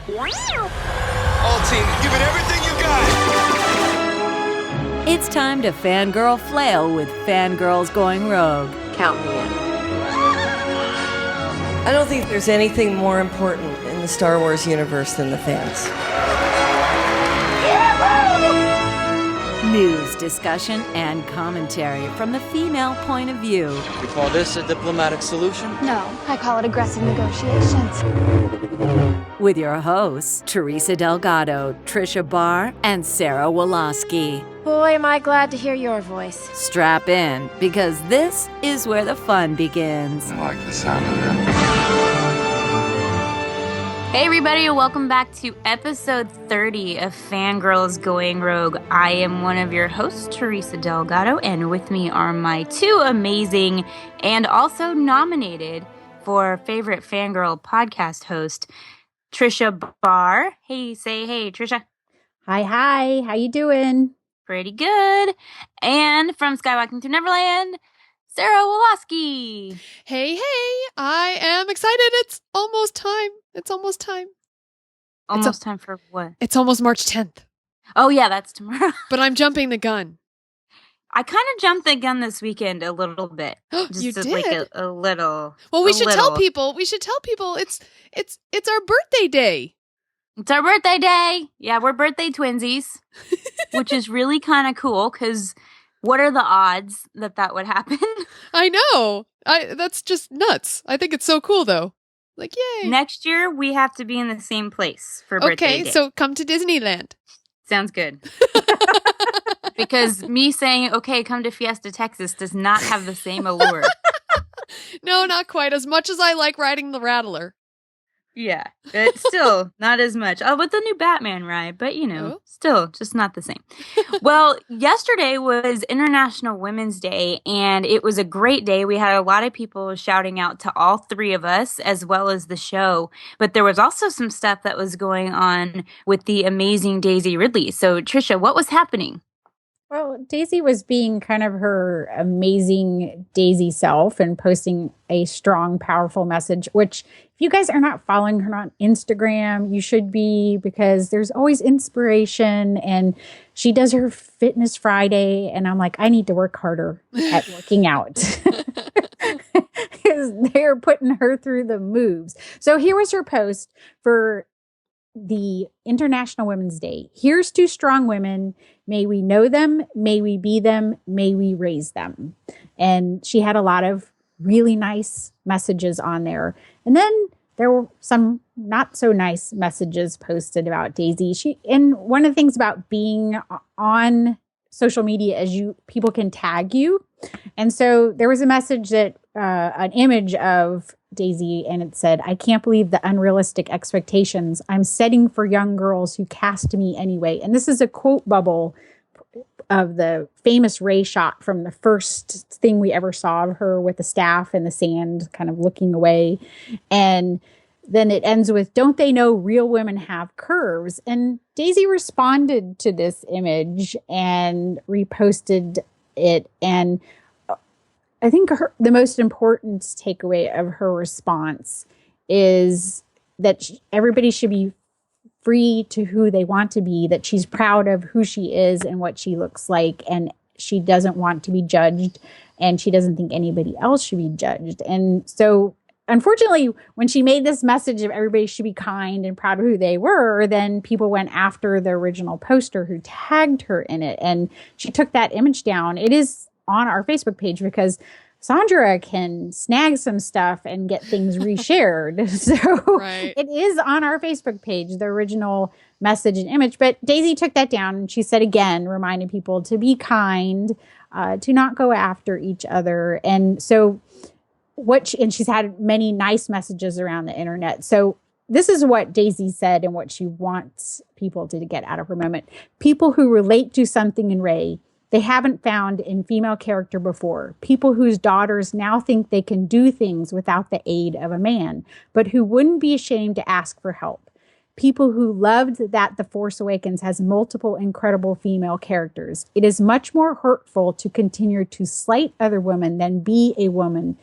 All team, give it everything you got. It's time to fangirl flail with Fangirls Going Rogue. Count me in. I don't think there's anything more important in the Star Wars universe than the fans. News, discussion, and commentary from the female point of view. You call this a diplomatic solution? No, I call it aggressive negotiations. With your hosts, Teresa Delgado, Tricia Barr, and Sarah Woloski. Boy, am I glad to hear your voice. Strap in, because this is where the fun begins. I like the sound of that. Hey everybody, welcome back to episode 30 of Fangirls Going Rogue. I am one of your hosts, Teresa Delgado, and with me are my two amazing and also nominated for favorite fangirl podcast host, Tricia Barr. Hey, say hey, Tricia. Hi, how you doing? Pretty good. And from Skywalking Through Neverland, Sarah Woloski. Hey, I am excited. It's almost time. Almost time for what? It's almost March 10th. Oh, yeah, that's tomorrow. But I'm jumping the gun. I kind of jumped the gun this weekend a little bit. You did? Like a little. Well, we should tell people. It's our birthday day. It's our birthday day. Yeah, we're birthday twinsies, which is really kind of cool because what are the odds that would happen? I know. That's just nuts. I think it's so cool, though. Like, yay. Next year, we have to be in the same place for birthday day. Okay, so come to Disneyland. Sounds good. Because me saying, okay, come to Fiesta, Texas does not have the same allure. No, not quite. As much as I like riding the Rattler. Yeah, but still not as much. Oh, with the new Batman ride, but still just not the same. Well, yesterday was International Women's Day, and it was a great day. We had a lot of people shouting out to all three of us, as well as the show. But there was also some stuff that was going on with the amazing Daisy Ridley. So, Tricia, what was happening? Well, Daisy was being kind of her amazing Daisy self and posting a strong, powerful message, which if you guys are not following her on Instagram, you should be, because there's always inspiration, and she does her Fitness Friday, and I'm like, I need to work harder at working out because they're putting her through the moves. So here was her post for the International Women's Day. Here's to strong women. May we know them. May we be them. May we raise them. And she had a lot of really nice messages on there. And then there were some not so nice messages posted about Daisy. And one of the things about being on social media is people can tag you. And so there was a message that an image of Daisy, and it said, "I can't believe the unrealistic expectations I'm setting for young girls who cast me anyway." And this is a quote bubble of the famous Rey shot from the first thing we ever saw of her, with the staff in the sand kind of looking away. And then it ends with, "Don't they know real women have curves?" And Daisy responded to this image and reposted it. And I think the most important takeaway of her response is that everybody should be free to who they want to be, that she's proud of who she is and what she looks like, and she doesn't want to be judged, and she doesn't think anybody else should be judged. And so, unfortunately, when she made this message of everybody should be kind and proud of who they were, then people went after the original poster who tagged her in it, and she took that image down. It is on our Facebook page because Sandra can snag some stuff and get things reshared. So right. It is on our Facebook page, the original message and image. But Daisy took that down, and she said again, reminding people to be kind, to not go after each other. And so and she's had many nice messages around the internet. So this is what Daisy said and what she wants people to get out of her moment. People who relate to something in Rey they haven't found in female character before. People whose daughters now think they can do things without the aid of a man, but who wouldn't be ashamed to ask for help. People who loved that The Force Awakens has multiple incredible female characters. It is much more hurtful to continue to slight other women than be a woman,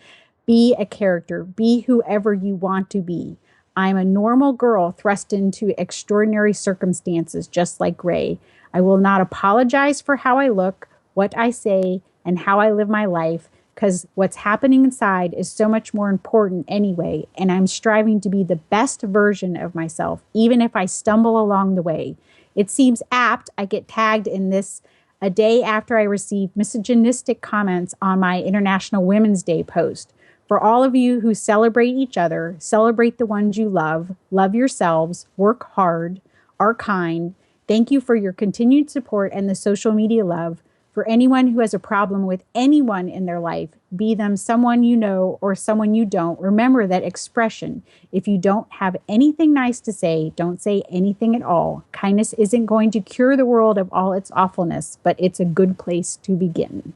be a character, be whoever you want to be. I'm a normal girl thrust into extraordinary circumstances, just like Rey. I will not apologize for how I look, what I say, and how I live my life, because what's happening inside is so much more important anyway, and I'm striving to be the best version of myself, even if I stumble along the way. It seems apt I get tagged in this a day after I received misogynistic comments on my International Women's Day post. For all of you who celebrate each other, celebrate the ones you love yourselves, work hard, are kind. Thank you for your continued support and the social media love. For anyone who has a problem with anyone in their life, be them someone you know or someone you don't, remember that expression. If you don't have anything nice to say, don't say anything at all. Kindness isn't going to cure the world of all its awfulness, but it's a good place to begin.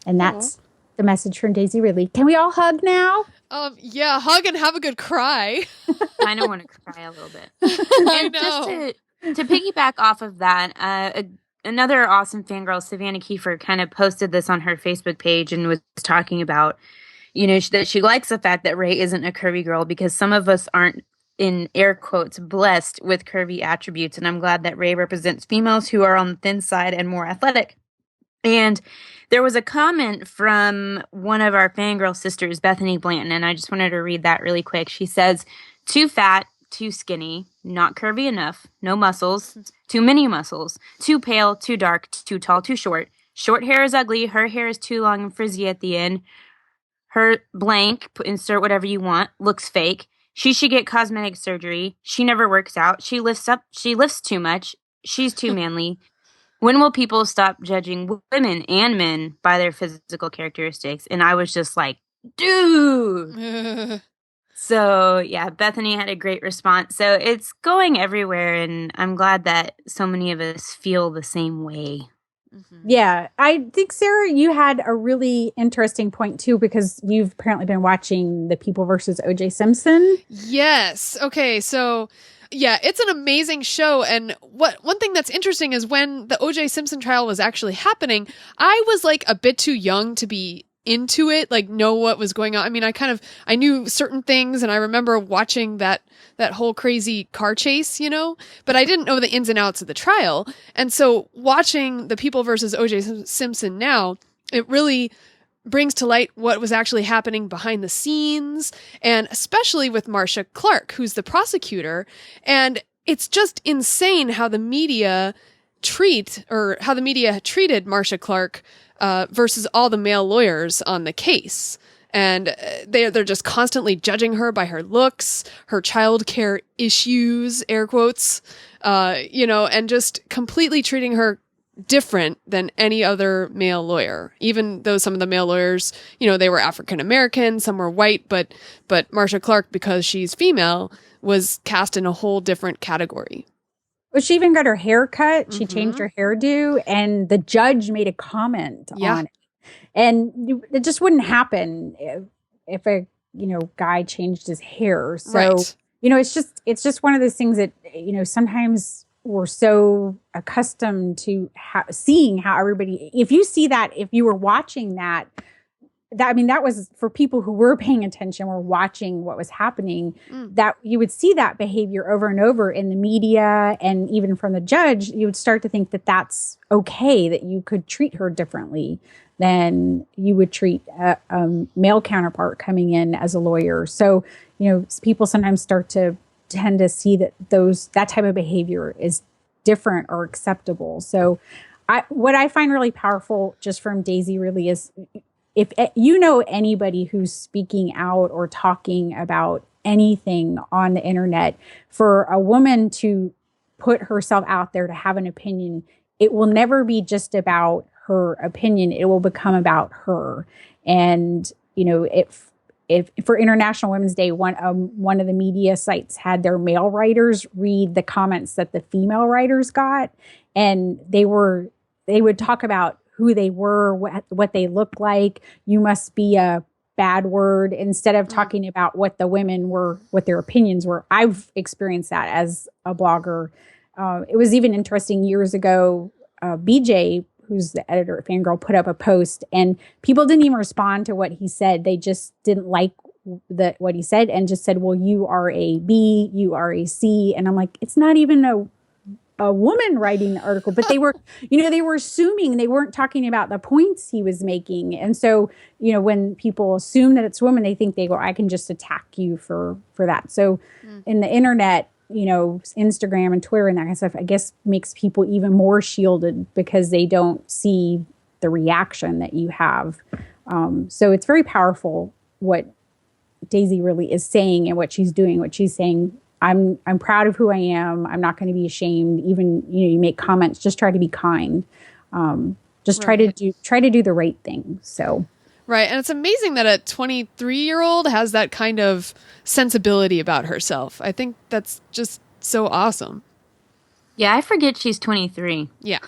And that's the message from Daisy Ridley. Can we all hug now? Yeah, hug and have a good cry. I don't want to cry a little bit. I And know. just to piggyback off of that, another awesome fangirl, Savannah Kiefer, kind of posted this on her Facebook page and was talking about, that she likes the fact that Rey isn't a curvy girl because some of us aren't, in air quotes, blessed with curvy attributes. And I'm glad that Rey represents females who are on the thin side and more athletic. And there was a comment from one of our fangirl sisters, Bethany Blanton, and I just wanted to read that really quick. She says, too fat, too skinny, not curvy enough, no muscles, too many muscles, too pale, too dark, too tall, too short. Short hair is ugly, her hair is too long and frizzy at the end. Her blank, insert whatever you want, looks fake. She should get cosmetic surgery. She never works out. She lifts too much. She's too manly. When will people stop judging women and men by their physical characteristics? And I was just like, dude. So, yeah, Bethany had a great response. So it's going everywhere, and I'm glad that so many of us feel the same way. Yeah, I think, Sarah, you had a really interesting point, too, because you've apparently been watching The People versus O.J. Simpson. Yes. Okay, so... yeah, it's an amazing show. And one thing that's interesting is when the O.J. Simpson trial was actually happening, I was like a bit too young to be into it, like know what was going on. I mean, I knew certain things and I remember watching that whole crazy car chase, but I didn't know the ins and outs of the trial. And so watching The People versus O.J. Simpson now, it really brings to light what was actually happening behind the scenes, and especially with Marcia Clark, who's the prosecutor. And it's just insane how the media treated Marcia Clark versus all the male lawyers on the case. And they're just constantly judging her by her looks, her childcare issues, air quotes, and just completely treating her different than any other male lawyer, even though some of the male lawyers, they were African American, some were white, but Marcia Clark, because she's female, was cast in a whole different category. Well, she even got her hair cut. She changed her hairdo, and the judge made a comment on it. And it just wouldn't happen if a guy changed his hair. So right. It's just one of those things that sometimes we're so accustomed to seeing how everybody, if you were watching that was for people who were paying attention, were watching what was happening, that you would see that behavior over and over in the media, and even from the judge, you would start to think that that's okay, that you could treat her differently than you would treat a male counterpart coming in as a lawyer. So, people sometimes start to tend to see that that type of behavior is different or acceptable. So what I find really powerful just from Daisy really is, if anybody who's speaking out or talking about anything on the internet, for a woman to put herself out there to have an opinion, it will never be just about her opinion. It will become about her. And, if for International Women's Day, one of the media sites had their male writers read the comments that the female writers got, and they would talk about who they were, what they looked like. You must be a bad word, instead of talking about what the women were, what their opinions were. I've experienced that as a blogger. It was even interesting years ago. BJ, who's the editor at Fangirl, put up a post, and people didn't even respond to what he said. They just didn't like what he said and just said, well, you are a B, you are a C. And I'm like, it's not even a woman writing the article, but they were, they were assuming, they weren't talking about the points he was making. And so, when people assume that it's women, they think I can just attack you for that. So in the internet, Instagram and Twitter and that kind of stuff, I guess makes people even more shielded because they don't see the reaction that you have. So it's very powerful what Daisy really is saying and what she's doing, what she's saying. I'm proud of who I am. I'm not going to be ashamed. Even, you make comments, just try to be kind. Just try to do the right thing. So. Right. And it's amazing that a 23-year-old has that kind of sensibility about herself. I think that's just so awesome. Yeah, I forget she's 23. Yeah.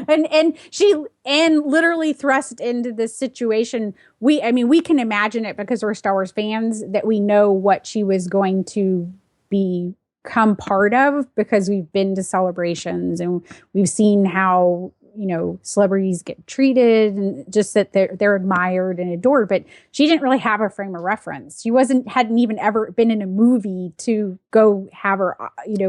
And she literally thrust into this situation. We can imagine it because we're Star Wars fans, that we know what she was going to become part of because we've been to celebrations and we've seen how, celebrities get treated and just that they're admired and adored. But she didn't really have a frame of reference. She hadn't even ever been in a movie to go have her,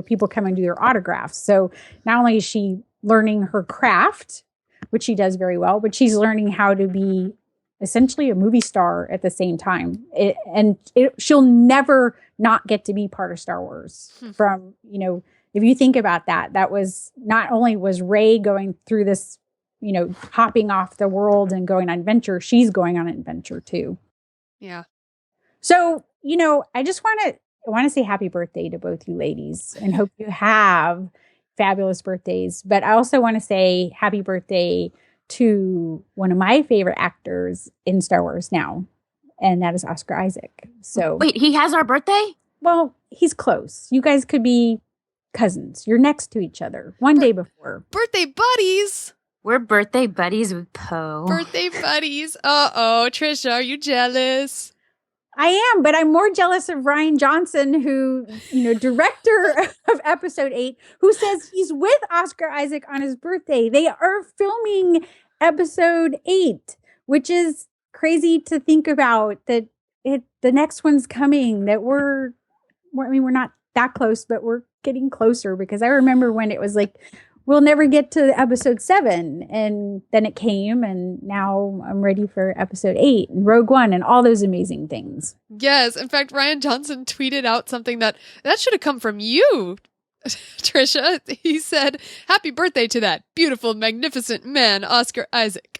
people come and do their autographs. So not only is she learning her craft, which she does very well, but she's learning how to be essentially a movie star at the same time. She'll never not get to be part of Star Wars. From, if you think about that was not only was Rey going through this, hopping off the world and going on adventure, she's going on an adventure too. Yeah. So, I just want to say happy birthday to both you ladies and hope you have fabulous birthdays. But I also want to say happy birthday to one of my favorite actors in Star Wars now, and that is Oscar Isaac. So wait, he has our birthday? Well, he's close. You guys could be cousins. You're next to each other one day before. Birthday buddies. We're birthday buddies with Poe. Birthday buddies. Uh-oh, Tricia, are you jealous? I am, but I'm more jealous of Rian Johnson, who, director of episode 8, who says he's with Oscar Isaac on his birthday. They are filming episode 8, which is crazy to think about, that the next one's coming, that we're not that close, but we're getting closer, because I remember when it was like, we'll never get to episode 7. And then it came, and now I'm ready for episode 8 and Rogue One and all those amazing things. Yes. In fact, Rian Johnson tweeted out something that should have come from you, Tricia. He said, happy birthday to that beautiful, magnificent man, Oscar Isaac.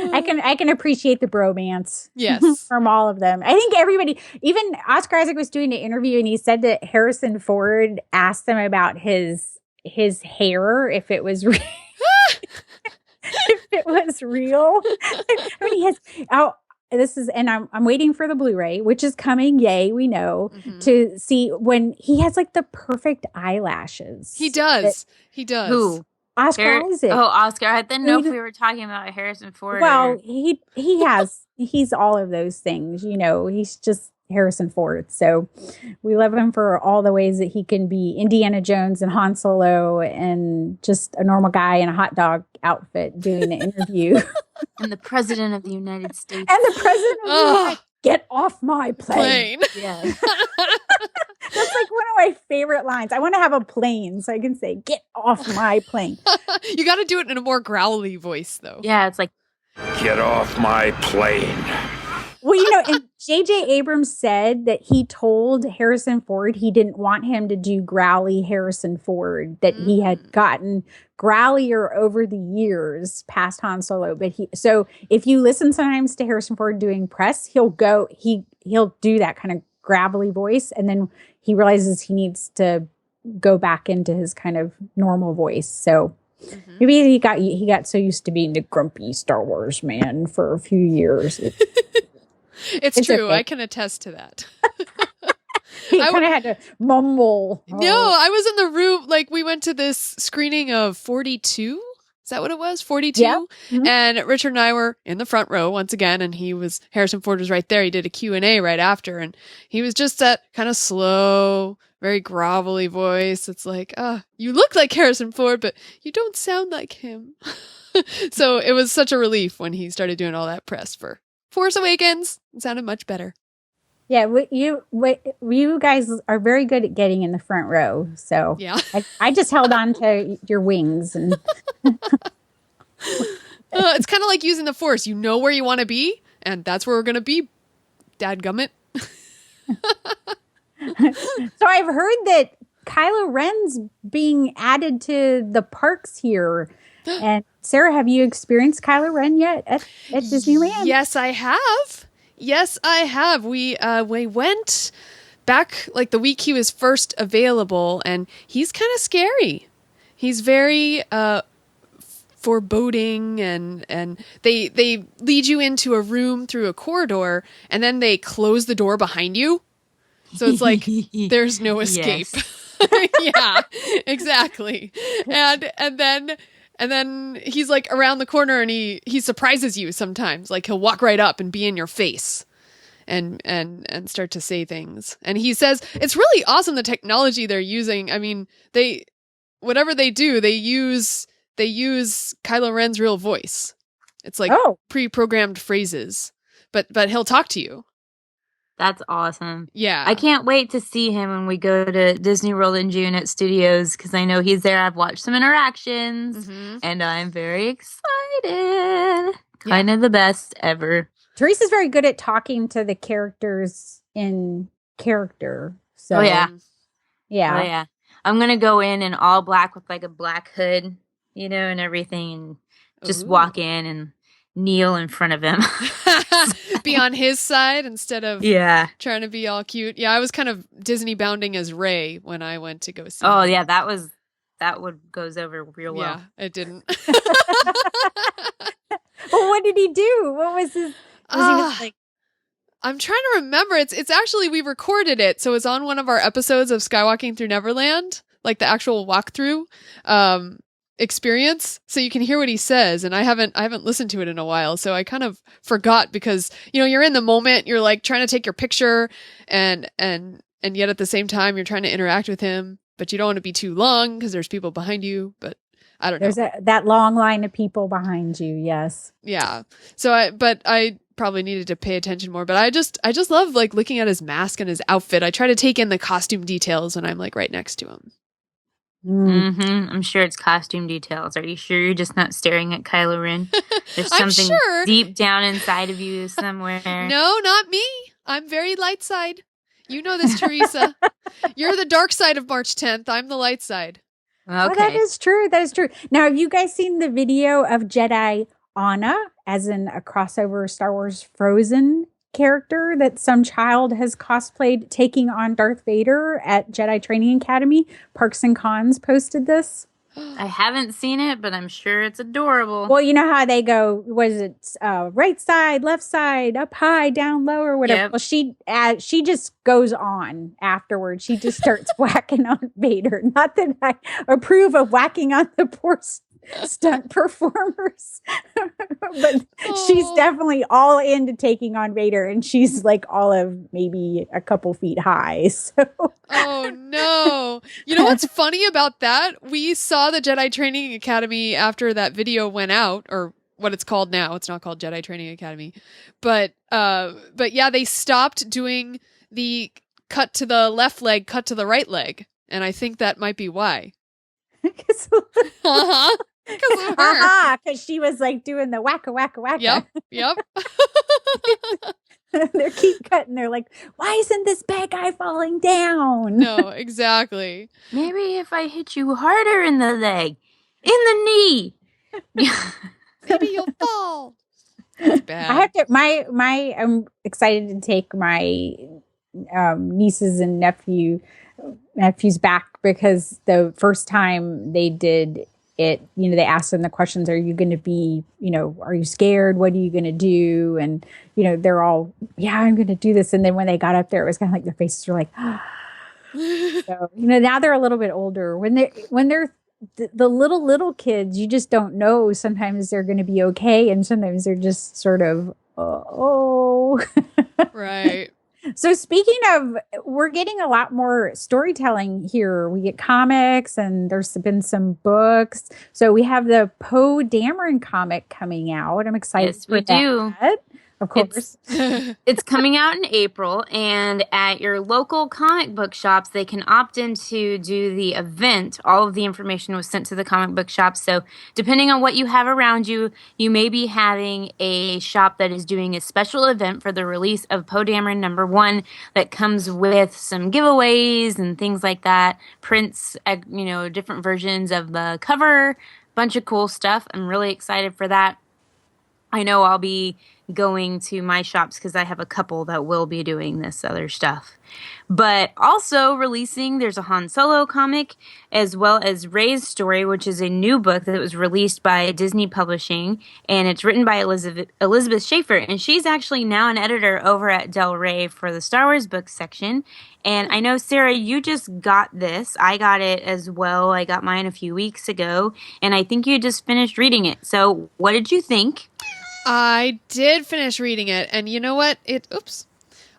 I can appreciate the bromance. Yes. From all of them. I think everybody, even Oscar Isaac was doing an interview and he said that Harrison Ford asked him about his hair, if it was real. If it was real. He has I'm waiting for the Blu-ray, which is coming. Yay, we know, to see when he has like the perfect eyelashes. He does. Who? Oscar Isaac. Oh, Oscar. I didn't know if we were talking about Harrison Ford. Well, he's all of those things, he's just Harrison Ford. So we love him for all the ways that he can be Indiana Jones and Han Solo and just a normal guy in a hot dog outfit doing an interview. And the president of the United States. And the president of the United States. Get off my plane. Yeah. That's like one of my favorite lines. I want to have a plane so I can say, get off my plane. You got to do it in a more growly voice, though. Yeah, it's like, Get off my plane. Well, and J.J. Abrams said that he told Harrison Ford he didn't want him to do growly Harrison Ford, that he had gotten growlier over the years past Han Solo. So if you listen sometimes to Harrison Ford doing press, he'll do that kind of gravelly voice, and then he realizes he needs to go back into his kind of normal voice. So maybe he got so used to being the grumpy Star Wars man for a few years. It's true. okay. I can attest to that. He kind of had to mumble. No, I was in the room, like we went to this screening of 42, Is that what it was? 42? Yeah. Mhm. And Richard and I were in the front row once again, and Harrison Ford was right there. He did a Q&A right after, and he was just that kind of slow, very grovelly voice. It's like, you look like Harrison Ford, but you don't sound like him. So it was such a relief when he started doing all that press for Force Awakens. It sounded much better. Yeah, you guys are very good at getting in the front row. So Yeah. I just held on to your wings. And It's kind of like using the Force. You know where you want to be, and that's where we're going to be, dadgummit. So I've heard that Kylo Ren's being added to the parks here. And Sarah, have you experienced Kylo Ren yet at Disneyland? Yes, I have. We went back like the week he was first available, and he's kind of scary. He's very foreboding, and they lead you into a room through a corridor, and then they close the door behind you. So it's like there's no escape. Yeah, exactly. And then he's like around the corner, and he surprises you sometimes. Like he'll walk right up and be in your face and start to say things. And he says it's really awesome, the technology they're using. I mean, whatever they do, they use Kylo Ren's real voice. It's like pre-programmed phrases, but he'll talk to you. That's awesome. Yeah. I can't wait to see him when we go to Disney World in June at Studios, because I know he's there. I've watched some interactions, and I'm very excited. Kind of the best ever. Teresa's very good at talking to the characters in character. So, yeah. Yeah. Oh, yeah. I'm going to go in all black with like a black hood, and everything, and just walk in and kneel in front of him. Be on his side instead of trying to be all cute. Yeah, I was kind of Disney bounding as Rey when I went to go see him. Yeah, that goes over real well. Yeah, it didn't. Well, what did he do? What was his he just like? I'm trying to remember. It's actually, we recorded it, so it's on one of our episodes of Skywalking Through Neverland, like the actual walkthrough experience, so you can hear what he says. And I haven't listened to it in a while, so I kind of forgot, because you're in the moment, you're like trying to take your picture, and yet at the same time you're trying to interact with him, but you don't want to be too long because there's people behind you. But I don't know. There's that long line of people behind you. Yes. Yeah. So I probably needed to pay attention more, but I just love like looking at his mask and his outfit. I try to take in the costume details when I'm like right next to him. I'm sure it's costume details. Are you sure you're just not staring at Kylo Ren? There's something deep down inside of you somewhere. No, not me. I'm very light side. You know this, Teresa. You're the dark side of March 10th. I'm the light side. Okay. Oh, that is true. That is true. Now, have you guys seen the video of Jedi Anna, as in a crossover Star Wars Frozen character that some child has cosplayed taking on Darth Vader at Jedi Training Academy? Parks and Cons posted this. I haven't seen it, but I'm sure it's adorable. Well, you know how they go, was it right side, left side, up high, down low, or whatever? Well, she just goes on afterwards. She just starts whacking on Vader. Not that I approve of whacking on the poor stunt performers, but she's definitely all into taking on Vader, and she's like all of maybe a couple feet high. So. Oh no. You know what's funny about that? We saw the Jedi Training Academy after that video went out, or what it's called now. It's not called Jedi Training Academy. But yeah, they stopped doing the cut to the left leg, cut to the right leg. And I think that might be why. Uh-huh. Because she was like doing the wacka wacka wacka. Yep. They keep cutting. They're like, why isn't this bad guy falling down? No, exactly. Maybe if I hit you harder in the leg, in the knee, maybe you'll fall. That's bad. I have to. I'm excited to take my nieces and nephews back, because the first time they did it, they asked them the questions, are you going to be, are you scared? What are you going to do? And, they're all, yeah, I'm going to do this. And then when they got up there, it was kind of like their faces were like, so, now they're a little bit older. When they're the little kids, you just don't know. Sometimes they're going to be okay, and sometimes they're just sort of oh. Right. So speaking of, we're getting a lot more storytelling here. We get comics, and there's been some books. So we have the Poe Dameron comic coming out. I'm excited Yes, for we that. do. Of course. It's coming out in April, and at your local comic book shops, they can opt in to do the event. All of the information was sent to the comic book shop. So depending on what you have around you, you may be having a shop that is doing a special event for the release of Poe Dameron #1 that comes with some giveaways and things like that, prints, different versions of the cover, bunch of cool stuff. I'm really excited for that. I know I'll be going to my shops because I have a couple that will be doing this other stuff. But also releasing, there's a Han Solo comic, as well as Rey's Story, which is a new book that was released by Disney Publishing, and it's written by Elizabeth Schaefer, and she's actually now an editor over at Del Rey for the Star Wars books section. And I know, Sarah, you just got this. I got it as well. I got mine a few weeks ago, and I think you just finished reading it. So what did you think? I did finish reading it, and you know what? Oops.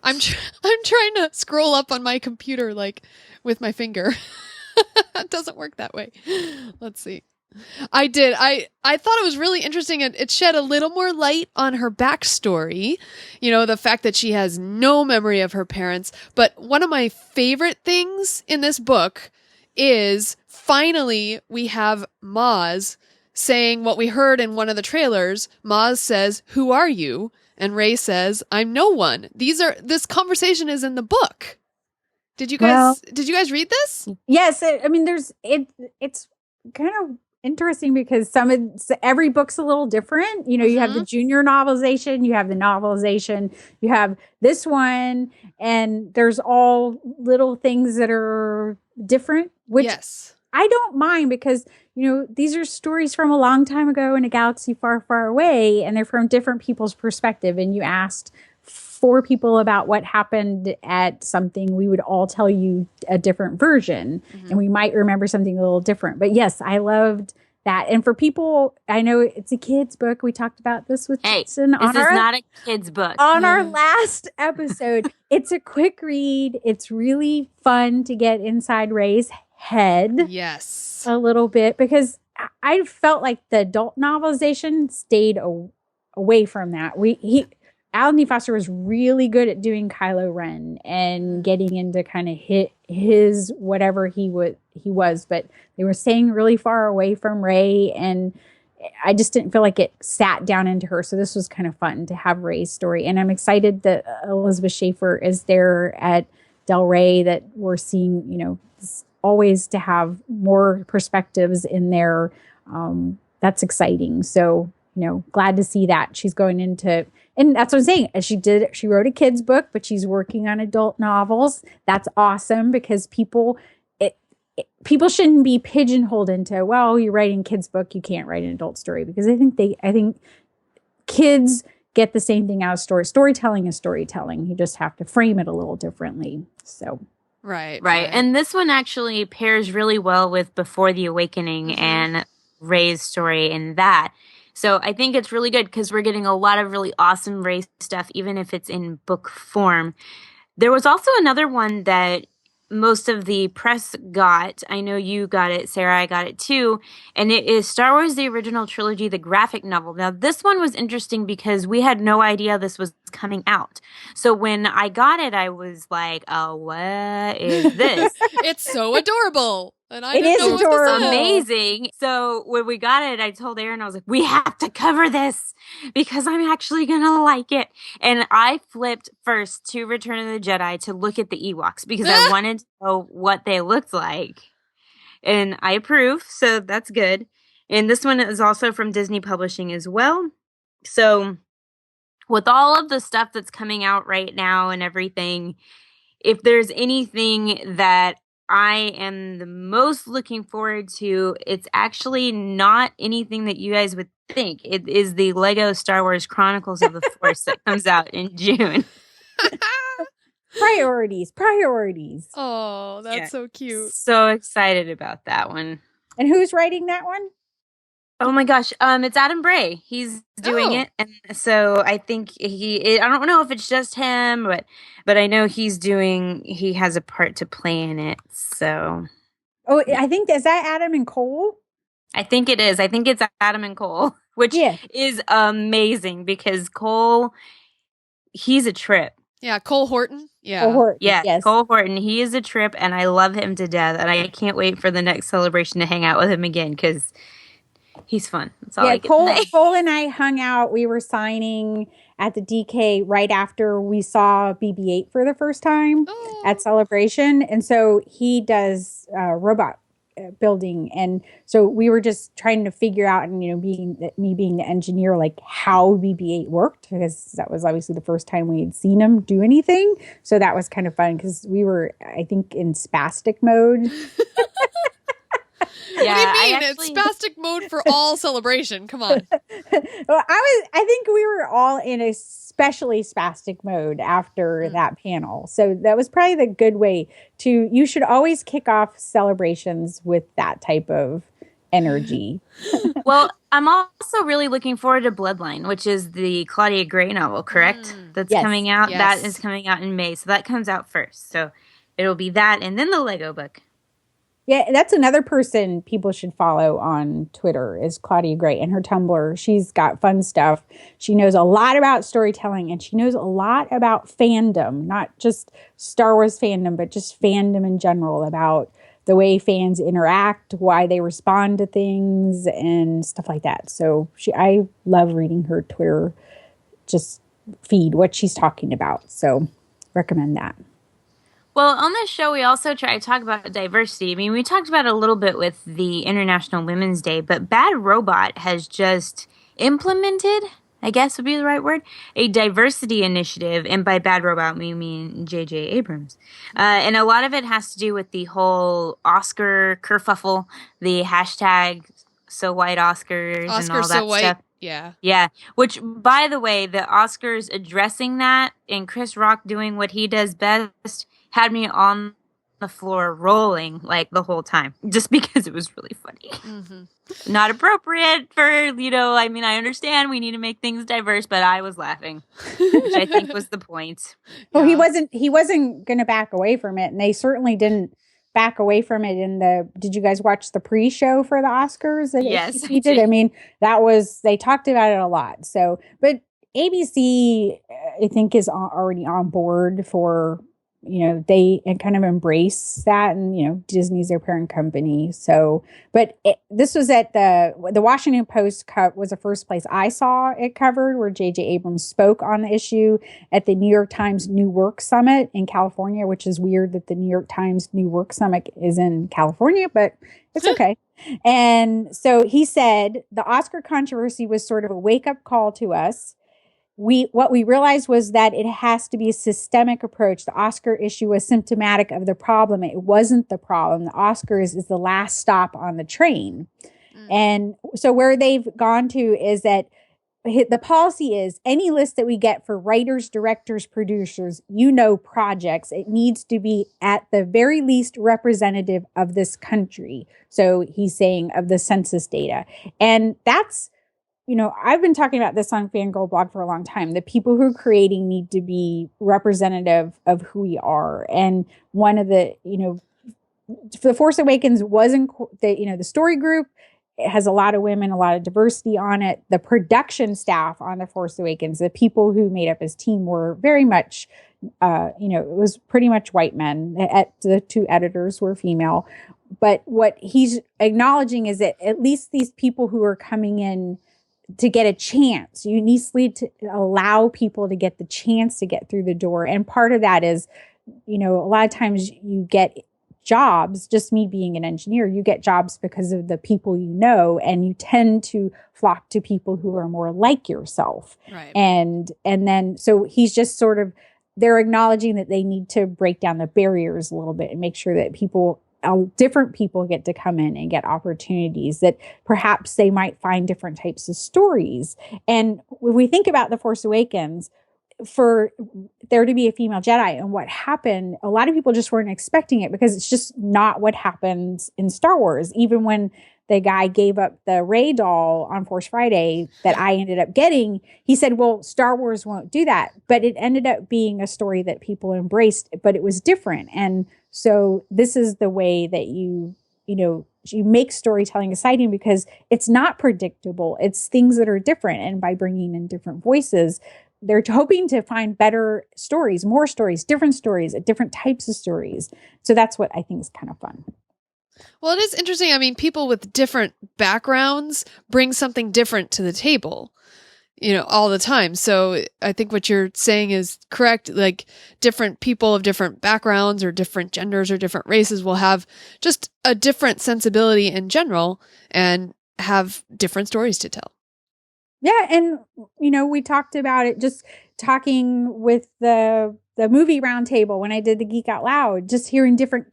I'm trying to scroll up on my computer like with my finger. It doesn't work that way. Let's see. I did. I thought it was really interesting. It shed a little more light on her backstory. You know, the fact that she has no memory of her parents. But one of my favorite things in this book is finally we have Maz saying what we heard in one of the trailers. Maz says, "Who are you?" And Rey says, "I'm no one." This conversation is in the book. Did you guys read this? Yes. I mean, it's kind of interesting because every book's a little different. You know, you have the junior novelization, you have the novelization, you have this one, and there's all little things that are different, which yes. I don't mind because, you know, these are stories from a long time ago in a galaxy far, far away, and they're from different people's perspective. And you asked 4 people about what happened at something, we would all tell you a different version, and we might remember something a little different. But yes, I loved that. And for people, I know it's a kid's book. We talked about this with Jason. This is not a kid's book. On our last episode, it's a quick read. It's really fun to get inside Rey's head. Yes. A little bit, because I felt like the adult novelization stayed away from that. Alan D. Foster was really good at doing Kylo Ren and getting into kind of his whatever he was, but they were staying really far away from Rey, and I just didn't feel like it sat down into her. So this was kind of fun to have Rey's story, and I'm excited that Elizabeth Schaefer is there at Del Rey, that we're seeing, you know, always to have more perspectives in there. That's exciting. So, you know, glad to see that she's going into. And that's what I'm saying. She wrote a kid's book, but she's working on adult novels. That's awesome, because people shouldn't be pigeonholed into, well, you're writing a kid's book, you can't write an adult story, because I think kids get the same thing out of story. Storytelling is storytelling. You just have to frame it a little differently. So. Right. And this one actually pairs really well with Before the Awakening and Rey's story in that. So I think it's really good because we're getting a lot of really awesome Rey stuff, even if it's in book form. There was also another one that most of the press got. I know you got it, Sarah. I got it too. And it is Star Wars: The Original Trilogy, the graphic novel. Now, this one was interesting because we had no idea this was coming out. So when I got it, I was like, oh, what is this? It's so adorable. And I It didn't is know adorable. what to say. Amazing. So when we got it, I told Aaron, I was like, we have to cover this because I'm actually going to like it. And I flipped first to Return of the Jedi to look at the Ewoks because I wanted to know what they looked like. And I approve, so that's good. And this one is also from Disney Publishing as well. So with all of the stuff that's coming out right now and everything, if there's anything that I am the most looking forward to, it's actually not anything that you guys would think. It is the Lego Star Wars Chronicles of the Force that comes out in June. Priorities. Oh, that's so cute. So excited about that one. And who's writing that one? Oh my gosh, it's Adam Bray. He's doing it, and so I think I don't know if it's just him, but I know he has a part to play in it. So, I think is that Adam and Cole? I think it is. I think it's Adam and Cole, which is amazing because Cole, he's a trip. Yeah, Cole Horton. Yeah. Cole Horton. Yeah, Yes. Cole Horton. He is a trip, and I love him to death. And I can't wait for the next celebration to hang out with him again because he's fun. That's all I can say. Cole and I hung out. We were signing at the DK right after we saw BB-8 for the first time at Celebration. And so he does robot building. And so we were just trying to figure out, and, being the engineer, like how BB-8 worked, because that was obviously the first time we had seen him do anything. So that was kind of fun because we were, I think, in spastic mode. What do you mean? It's spastic mode for all Celebration. Come on. Well, I think we were all in a especially spastic mode after that panel. So that was probably the good way you should always kick off celebrations with that type of energy. Well, I'm also really looking forward to Bloodline, which is the Claudia Gray novel, correct? That's coming out. Yes. That is coming out in May. So that comes out first. So it'll be that and then the Lego book. Yeah, that's another person people should follow on Twitter is Claudia Gray and her Tumblr. She's got fun stuff. She knows a lot about storytelling, and she knows a lot about fandom, not just Star Wars fandom, but just fandom in general, about the way fans interact, why they respond to things, and stuff like that. So I love reading her Twitter just feed, what she's talking about. So recommend that. Well, on this show, we also try to talk about diversity. I mean, we talked about it a little bit with the International Women's Day, but Bad Robot has just implemented, I guess would be the right word, a diversity initiative. And by Bad Robot, we mean J.J. Abrams. And a lot of it has to do with the whole Oscar kerfuffle, the hashtag So White Oscars and all that so white. stuff. Yeah. Yeah. Which, by the way, the Oscars addressing that and Chris Rock doing what he does best had me on the floor rolling like the whole time just because it was really funny. Mm-hmm. Not appropriate for, I mean, I understand we need to make things diverse, but I was laughing, which I think was the point. Well, he wasn't going to back away from it. And they certainly didn't back away from it did you guys watch the pre-show for the Oscars? Yes. He did. I mean, they talked about it a lot. So, but ABC, I think, is already on board for, they kind of embrace that, and, Disney's their parent company. So, but this was at the Washington Post was the first place I saw it covered, where J.J. Abrams spoke on the issue at the New York Times New Work Summit in California, which is weird that the New York Times New Work Summit is in California, but it's okay. And so he said the Oscar controversy was sort of a wake-up call to us. What we realized was that it has to be a systemic approach. The Oscar issue was symptomatic of the problem. It wasn't the problem. The Oscars is the last stop on the train. And so where they've gone to is that the policy is any list that we get for writers, directors, producers, projects, it needs to be at the very least representative of this country. So he's saying of the census data. And that's, I've been talking about this on Fangirl Blog for a long time. The people who are creating need to be representative of who we are. And one of the, The Force Awakens wasn't, the story group, it has a lot of women, a lot of diversity on it. The production staff on The Force Awakens, the people who made up his team were very much, it was pretty much white men. The two editors were female. But what he's acknowledging is that at least these people who are coming in to get a chance, you need to allow people to get the chance to get through the door. And part of that is, a lot of times you get jobs, just me being an engineer, you get jobs because of the people and you tend to flock to people who are more like yourself. Right. And then, so he's just sort of, they're acknowledging that they need to break down the barriers a little bit and make sure that different people get to come in and get opportunities, that perhaps they might find different types of stories. And when we think about The Force Awakens, for there to be a female Jedi. And what happened, a lot of people just weren't expecting it because it's just not what happens in Star Wars. Even when the guy gave up the Rey doll on Force Friday that I ended up getting, he said, well, Star Wars won't do that. But it ended up being a story that people embraced, but it was different. And so this is the way that you make storytelling exciting because it's not predictable. It's things that are different. And by bringing in different voices, they're hoping to find better stories, more stories, different types of stories. So that's what I think is kind of fun. Well, it is interesting. I mean, people with different backgrounds bring something different to the table, all the time. So I think what you're saying is correct. Like different people of different backgrounds or different genders or different races will have just a different sensibility in general and have different stories to tell. Yeah. And, we talked about it just talking with the movie roundtable when I did the Geek Out Loud, just hearing different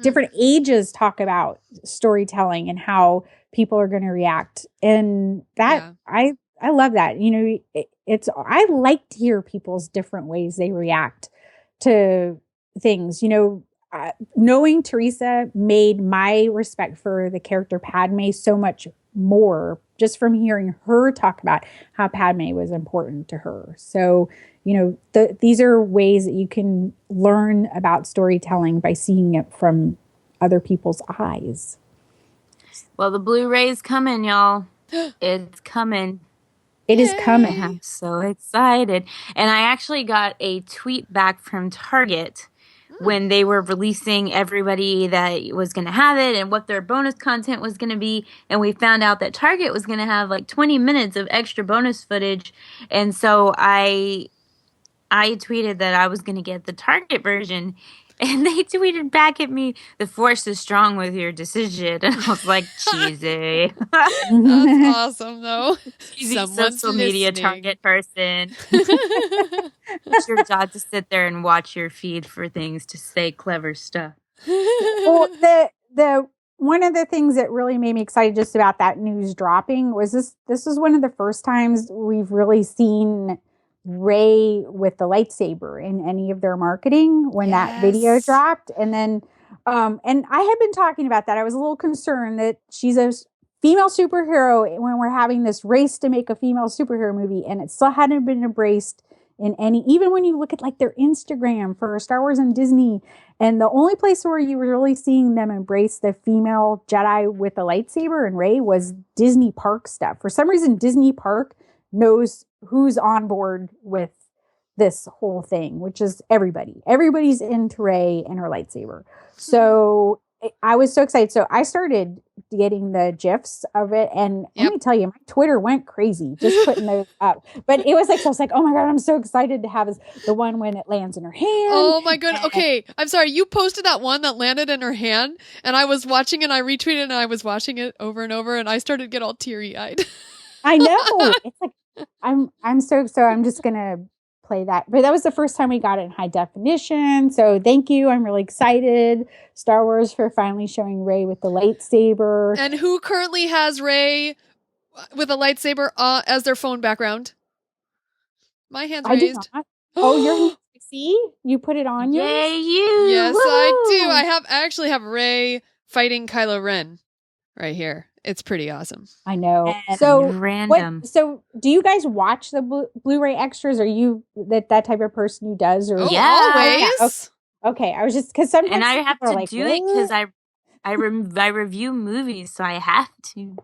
different ages talk about storytelling and how people are going to react. And that I love that. I like to hear people's different ways they react to things. Knowing Teresa made my respect for the character Padme so much more just from hearing her talk about how Padme was important to her. So, these are ways that you can learn about storytelling by seeing it from other people's eyes. Well, the Blu-ray's coming, y'all. It's coming. It is coming. I'm so excited. And I actually got a tweet back from Target when they were releasing everybody that was going to have it and what their bonus content was going to be. And we found out that Target was going to have like 20 minutes of extra bonus footage. And so I tweeted that I was going to get the Target version. And they tweeted back at me, "The Force is strong with your decision." And I was like, cheesy. That's awesome, though. Cheesy Someone's social media listening. Target person. It's your job to sit there and watch your feed for things to say clever stuff. Well, the one of the things that really made me excited just about that news dropping was this is one of the first times we've really seen Rey with the lightsaber in any of their marketing when that video dropped. And then and I had been talking about that. I was a little concerned that she's a female superhero when we're having this race to make a female superhero movie, and it still hadn't been embraced in any, even when you look at like their Instagram for Star Wars and Disney, and the only place where you were really seeing them embrace the female Jedi with a lightsaber and Rey was Disney Park stuff. For some reason, Disney Park knows who's on board with this whole thing, which is everybody. Everybody's into Rey and her lightsaber. So I was so excited. So I started getting the GIFs of it. And let me tell you, my Twitter went crazy just putting those up. But it was like, so I was like, oh my God, I'm so excited to have the one when it lands in her hand. Oh my goodness. Okay. I'm sorry. You posted that one that landed in her hand and I was watching it and I retweeted and I was watching it over and over and I started to get all teary eyed. I know. It's like, I'm so I'm just going to play that. But that was the first time we got it in high definition. So thank you. I'm really excited. Star Wars for finally showing Rey with the lightsaber. And who currently has Rey with a lightsaber as their phone background? My hand's raised. Oh, you're see? You put it on yours? Yay, you! Yes, Woo! I do. I actually have Rey fighting Kylo Ren right here. It's pretty awesome. I know. And so random. So do you guys watch the Blu-ray extras? Are you that type of person who does? Or yeah, always. Okay. I was just because sometimes and I have to like, do it because I review movies, so I have to.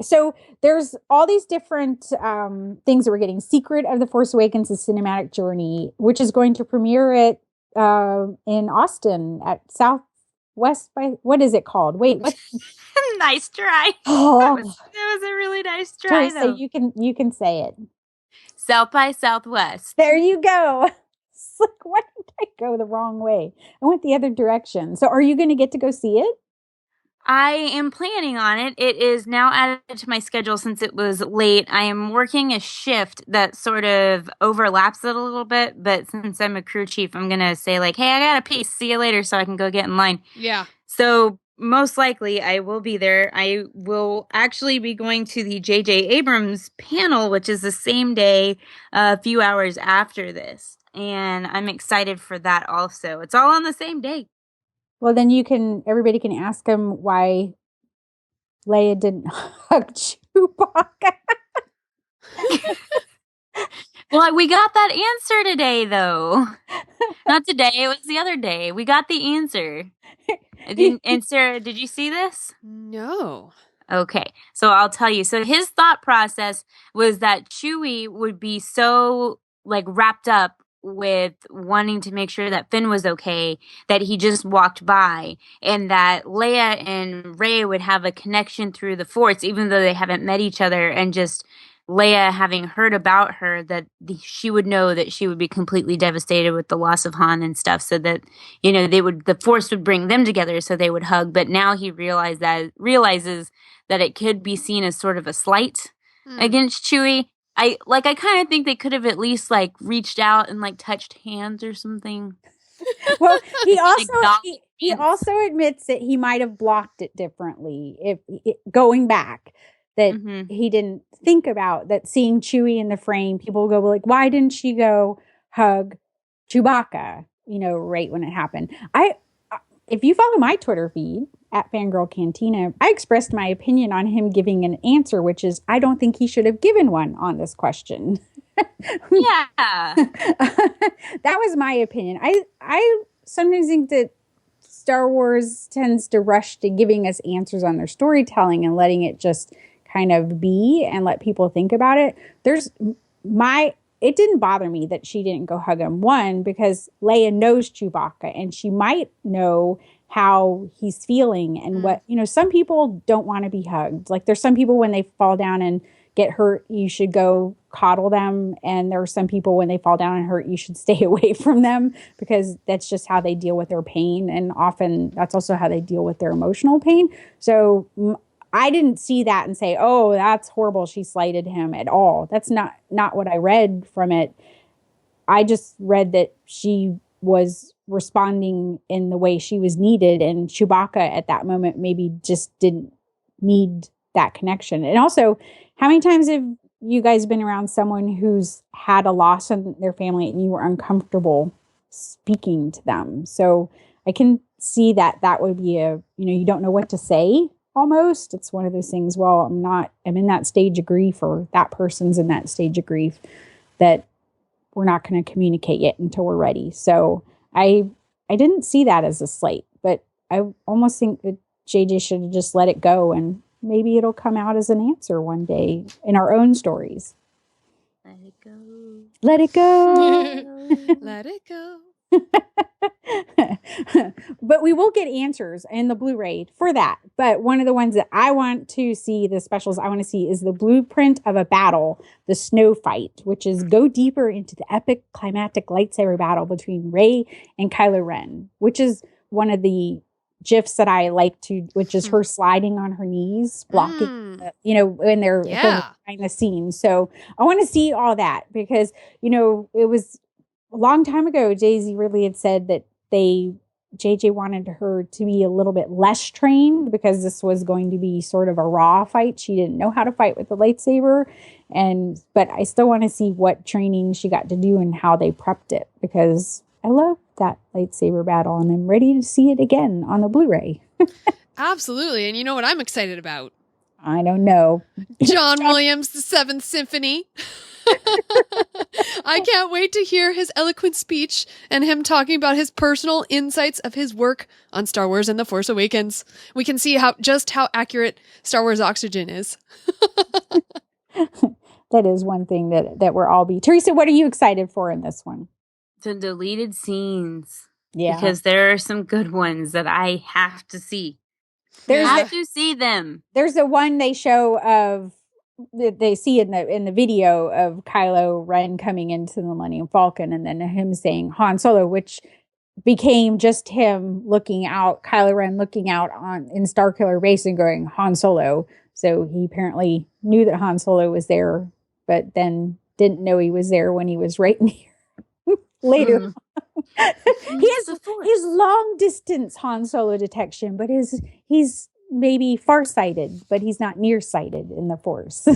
So there's all these different things that we're getting. Secret of the Force Awakens: A Cinematic Journey, which is going to premiere it in Austin at Southwest by what is it called? Wait, what? Nice try. Oh, that was a really nice try. So you can say it. South by Southwest. There you go. It's like, why did I go the wrong way? I went the other direction. So are you going to get to go see it? I am planning on it. It is now added to my schedule since it was late. I am working a shift that sort of overlaps it a little bit, but since I'm a crew chief, I'm going to say like, hey, I got a piece. See you later so I can go get in line. Yeah. So most likely I will be there. I will actually be going to the J.J. Abrams panel, which is the same day, a few hours after this. And I'm excited for that also. It's all on the same day. Well, then everybody can ask him why Leia didn't hug Chewbacca. Well, we got that answer today, though. Not today. It was the other day. We got the answer. And Sarah, did you see this? No. Okay, so I'll tell you. So his thought process was that Chewie would be so wrapped up with wanting to make sure that Finn was okay that he just walked by, and that Leia and Rey would have a connection through the Force, even though they haven't met each other, and just Leia having heard about her, that she would know that she would be completely devastated with the loss of Han and stuff, so that the Force would bring them together so they would hug. But now he realizes that it could be seen as sort of a slight against Chewie. I kind of think they could have at least reached out and touched hands or something. Well, he also admits that he might have blocked it differently going back. That he didn't think about that, seeing Chewie in the frame, people go why didn't she go hug Chewbacca, right when it happened. If you follow my Twitter feed at Fangirl Cantina, I expressed my opinion on him giving an answer, which is I don't think he should have given one on this question. Yeah. That was my opinion. I sometimes think that Star Wars tends to rush to giving us answers on their storytelling and letting it just kind of be and let people think about it. It didn't bother me that she didn't go hug him. One, because Leia knows Chewbacca and she might know how he's feeling and what, some people don't want to be hugged. There's some people when they fall down and get hurt, you should go coddle them. And there are some people when they fall down and hurt, you should stay away from them because that's just how they deal with their pain. And often that's also how they deal with their emotional pain. So I didn't see that and say, oh, that's horrible, she slighted him at all. That's not what I read from it. I just read that she was responding in the way she was needed, and Chewbacca at that moment maybe just didn't need that connection. And also, how many times have you guys been around someone who's had a loss in their family and you were uncomfortable speaking to them? So I can see that would be you don't know what to say. Almost. It's one of those things, I'm in that stage of grief, or that person's in that stage of grief, that we're not going to communicate yet until we're ready. So I didn't see that as a slight, but I almost think that JJ should have just let it go, and maybe it'll come out as an answer one day in our own stories. Let it go. Let it go. Let it go. But we will get answers in the Blu-ray for that. But one of the ones that I want to see, the specials I want to see, is the blueprint of a battle, the snow fight, which is go deeper into the epic climactic lightsaber battle between Rey and Kylo Ren, which is one of the GIFs that I like to, which is her sliding on her knees, blocking, when they're behind the scenes. So I want to see all that because, it was a long time ago, Daisy Ridley had said that JJ wanted her to be a little bit less trained because this was going to be sort of a raw fight. She didn't know how to fight with the lightsaber. But I still want to see what training she got to do and how they prepped it, because I love that lightsaber battle and I'm ready to see it again on the Blu-ray. Absolutely. And you know what I'm excited about? I don't know. John Williams, the Seventh Symphony. I can't wait to hear his eloquent speech and him talking about his personal insights of his work on Star Wars and The Force Awakens. We can see how accurate Star Wars Oxygen is. That is one thing that we're all be. Teresa, what are you excited for in this one? The deleted scenes. Yeah. Because there are some good ones that I have to see. I have to see them. There's the one they show of they see in the video of Kylo Ren coming into the Millennium Falcon, and then him saying Han Solo, which became just him looking out, Kylo Ren looking out in Starkiller Base and going Han Solo. So he apparently knew that Han Solo was there, but then didn't know he was there when he was right near later. He's long distance Han Solo detection, but he's maybe farsighted, but he's not nearsighted in the Force.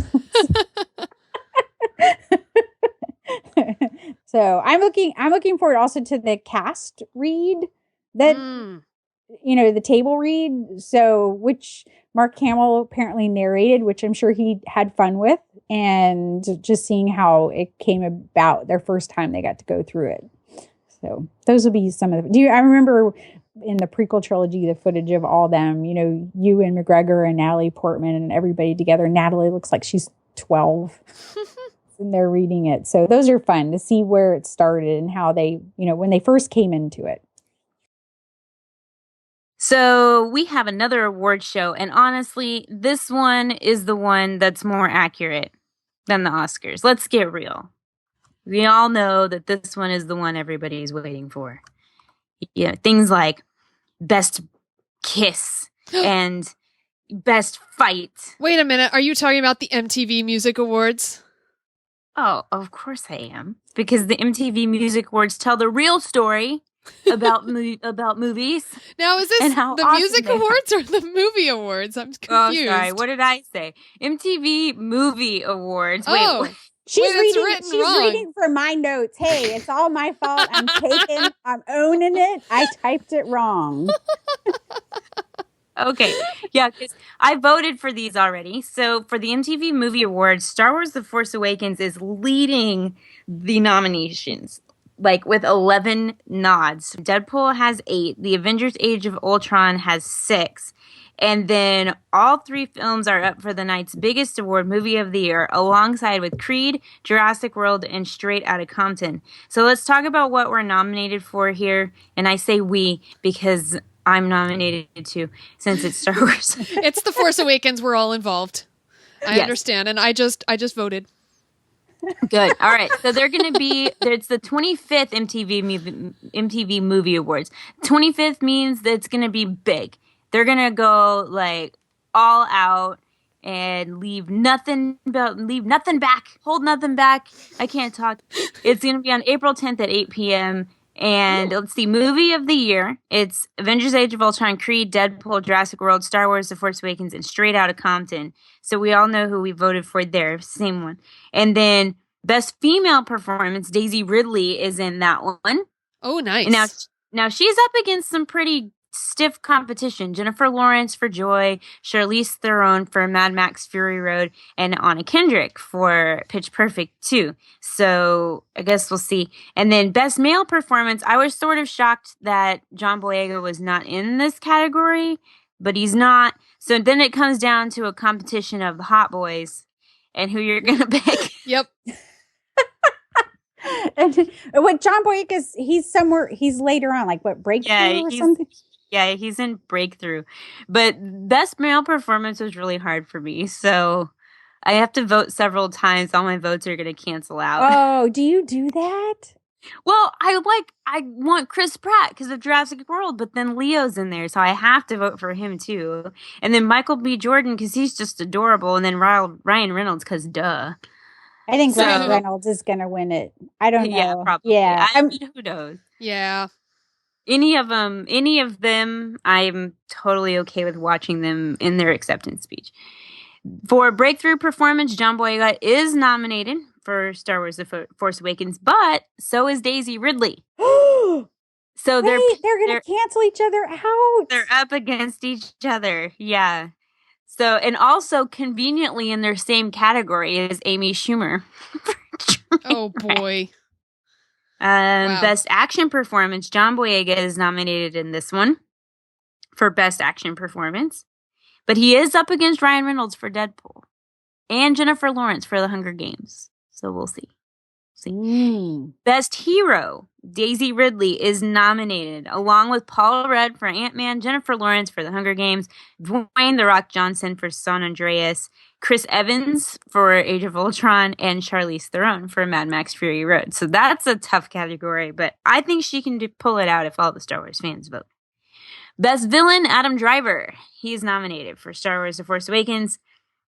So I'm looking forward also to the cast read that the table read. So which Mark Hamill apparently narrated, which I'm sure he had fun with, and just seeing how it came about their first time they got to go through it. So those will be some of the. I remember in the prequel trilogy the footage of all them. Ewan McGregor and Natalie Portman and everybody together. Natalie looks like she's 12. And they're reading it. So those are fun to see where it started and how they, when they first came into it. So we have another award show, and honestly, this one is the one that's more accurate than the Oscars. Let's get real. We all know that this one is the one everybody's waiting for. Things like best kiss and best fight. Wait a minute. Are you talking about the MTV Music Awards? Oh, of course I am. Because the MTV Music Awards tell the real story about movies. Now, is this the awesome Music Awards or the Movie Awards? I'm confused. Oh, sorry. What did I say? MTV Movie Awards. Wait. She's reading from my notes. Hey, it's all my fault. I'm owning it. I typed it wrong. Okay. Yeah, because I voted for these already. So for the MTV Movie Awards, Star Wars The Force Awakens is leading the nominations, with 11 nods. Deadpool has 8. The Avengers Age of Ultron has 6. And then all 3 films are up for the night's biggest award, Movie of the Year, alongside with Creed, Jurassic World, and Straight Outta Compton. So let's talk about what we're nominated for here. And I say we because I'm nominated too, since it's Star Wars. It's The Force Awakens. We're all involved. I understand. And I just voted. Good. All right. So they're going to be, it's the 25th MTV Movie Awards. 25th means that it's going to be big. They're going to go all out and leave nothing back, hold nothing back. I can't talk. It's going to be on April 10th at 8 p.m. And let's see, Movie of the Year. It's Avengers Age of Ultron, Creed, Deadpool, Jurassic World, Star Wars, The Force Awakens, and Straight Outta Compton. So we all know who we voted for there. Same one. And then Best Female Performance, Daisy Ridley is in that one. Oh, nice. Now she's up against some pretty stiff competition. Jennifer Lawrence for Joy, Charlize Theron for Mad Max Fury Road, and Anna Kendrick for Pitch Perfect 2. So I guess we'll see. And then Best Male Performance, I was sort of shocked that John Boyega was not in this category, but he's not. So then it comes down to a competition of the hot boys and who you're going to pick. Yep. And what John Boyega's, he's later on, Breakthrough or something? Yeah, he's in Breakthrough. But Best Male Performance was really hard for me. So I have to vote several times. All my votes are going to cancel out. Oh, do you do that? Well, I want Chris Pratt because of Jurassic World, but then Leo's in there, so I have to vote for him too. And then Michael B. Jordan because he's just adorable, and then Ryan Reynolds because duh. I think Ryan Reynolds is going to win it. I don't know. Yeah, probably. Yeah, I mean, who knows? Yeah. Any of them, I'm totally okay with watching them in their acceptance speech. For Breakthrough Performance, John Boyega is nominated for Star Wars The Force Awakens, but so is Daisy Ridley. So they're going to cancel each other out. They're up against each other. Yeah. So, and also conveniently in their same category is Amy Schumer. Oh boy. Wow. Best Action Performance, John Boyega is nominated in this one for Best Action Performance. But he is up against Ryan Reynolds for Deadpool and Jennifer Lawrence for The Hunger Games. So we'll see. Best Hero, Daisy Ridley is nominated, along with Paul Rudd for Ant-Man, Jennifer Lawrence for The Hunger Games, Dwayne "The Rock" Johnson for San Andreas, Chris Evans for Age of Ultron, and Charlize Theron for Mad Max Fury Road. So that's a tough category, but I think she can pull it out if all the Star Wars fans vote. Best Villain, Adam Driver. He is nominated for Star Wars The Force Awakens.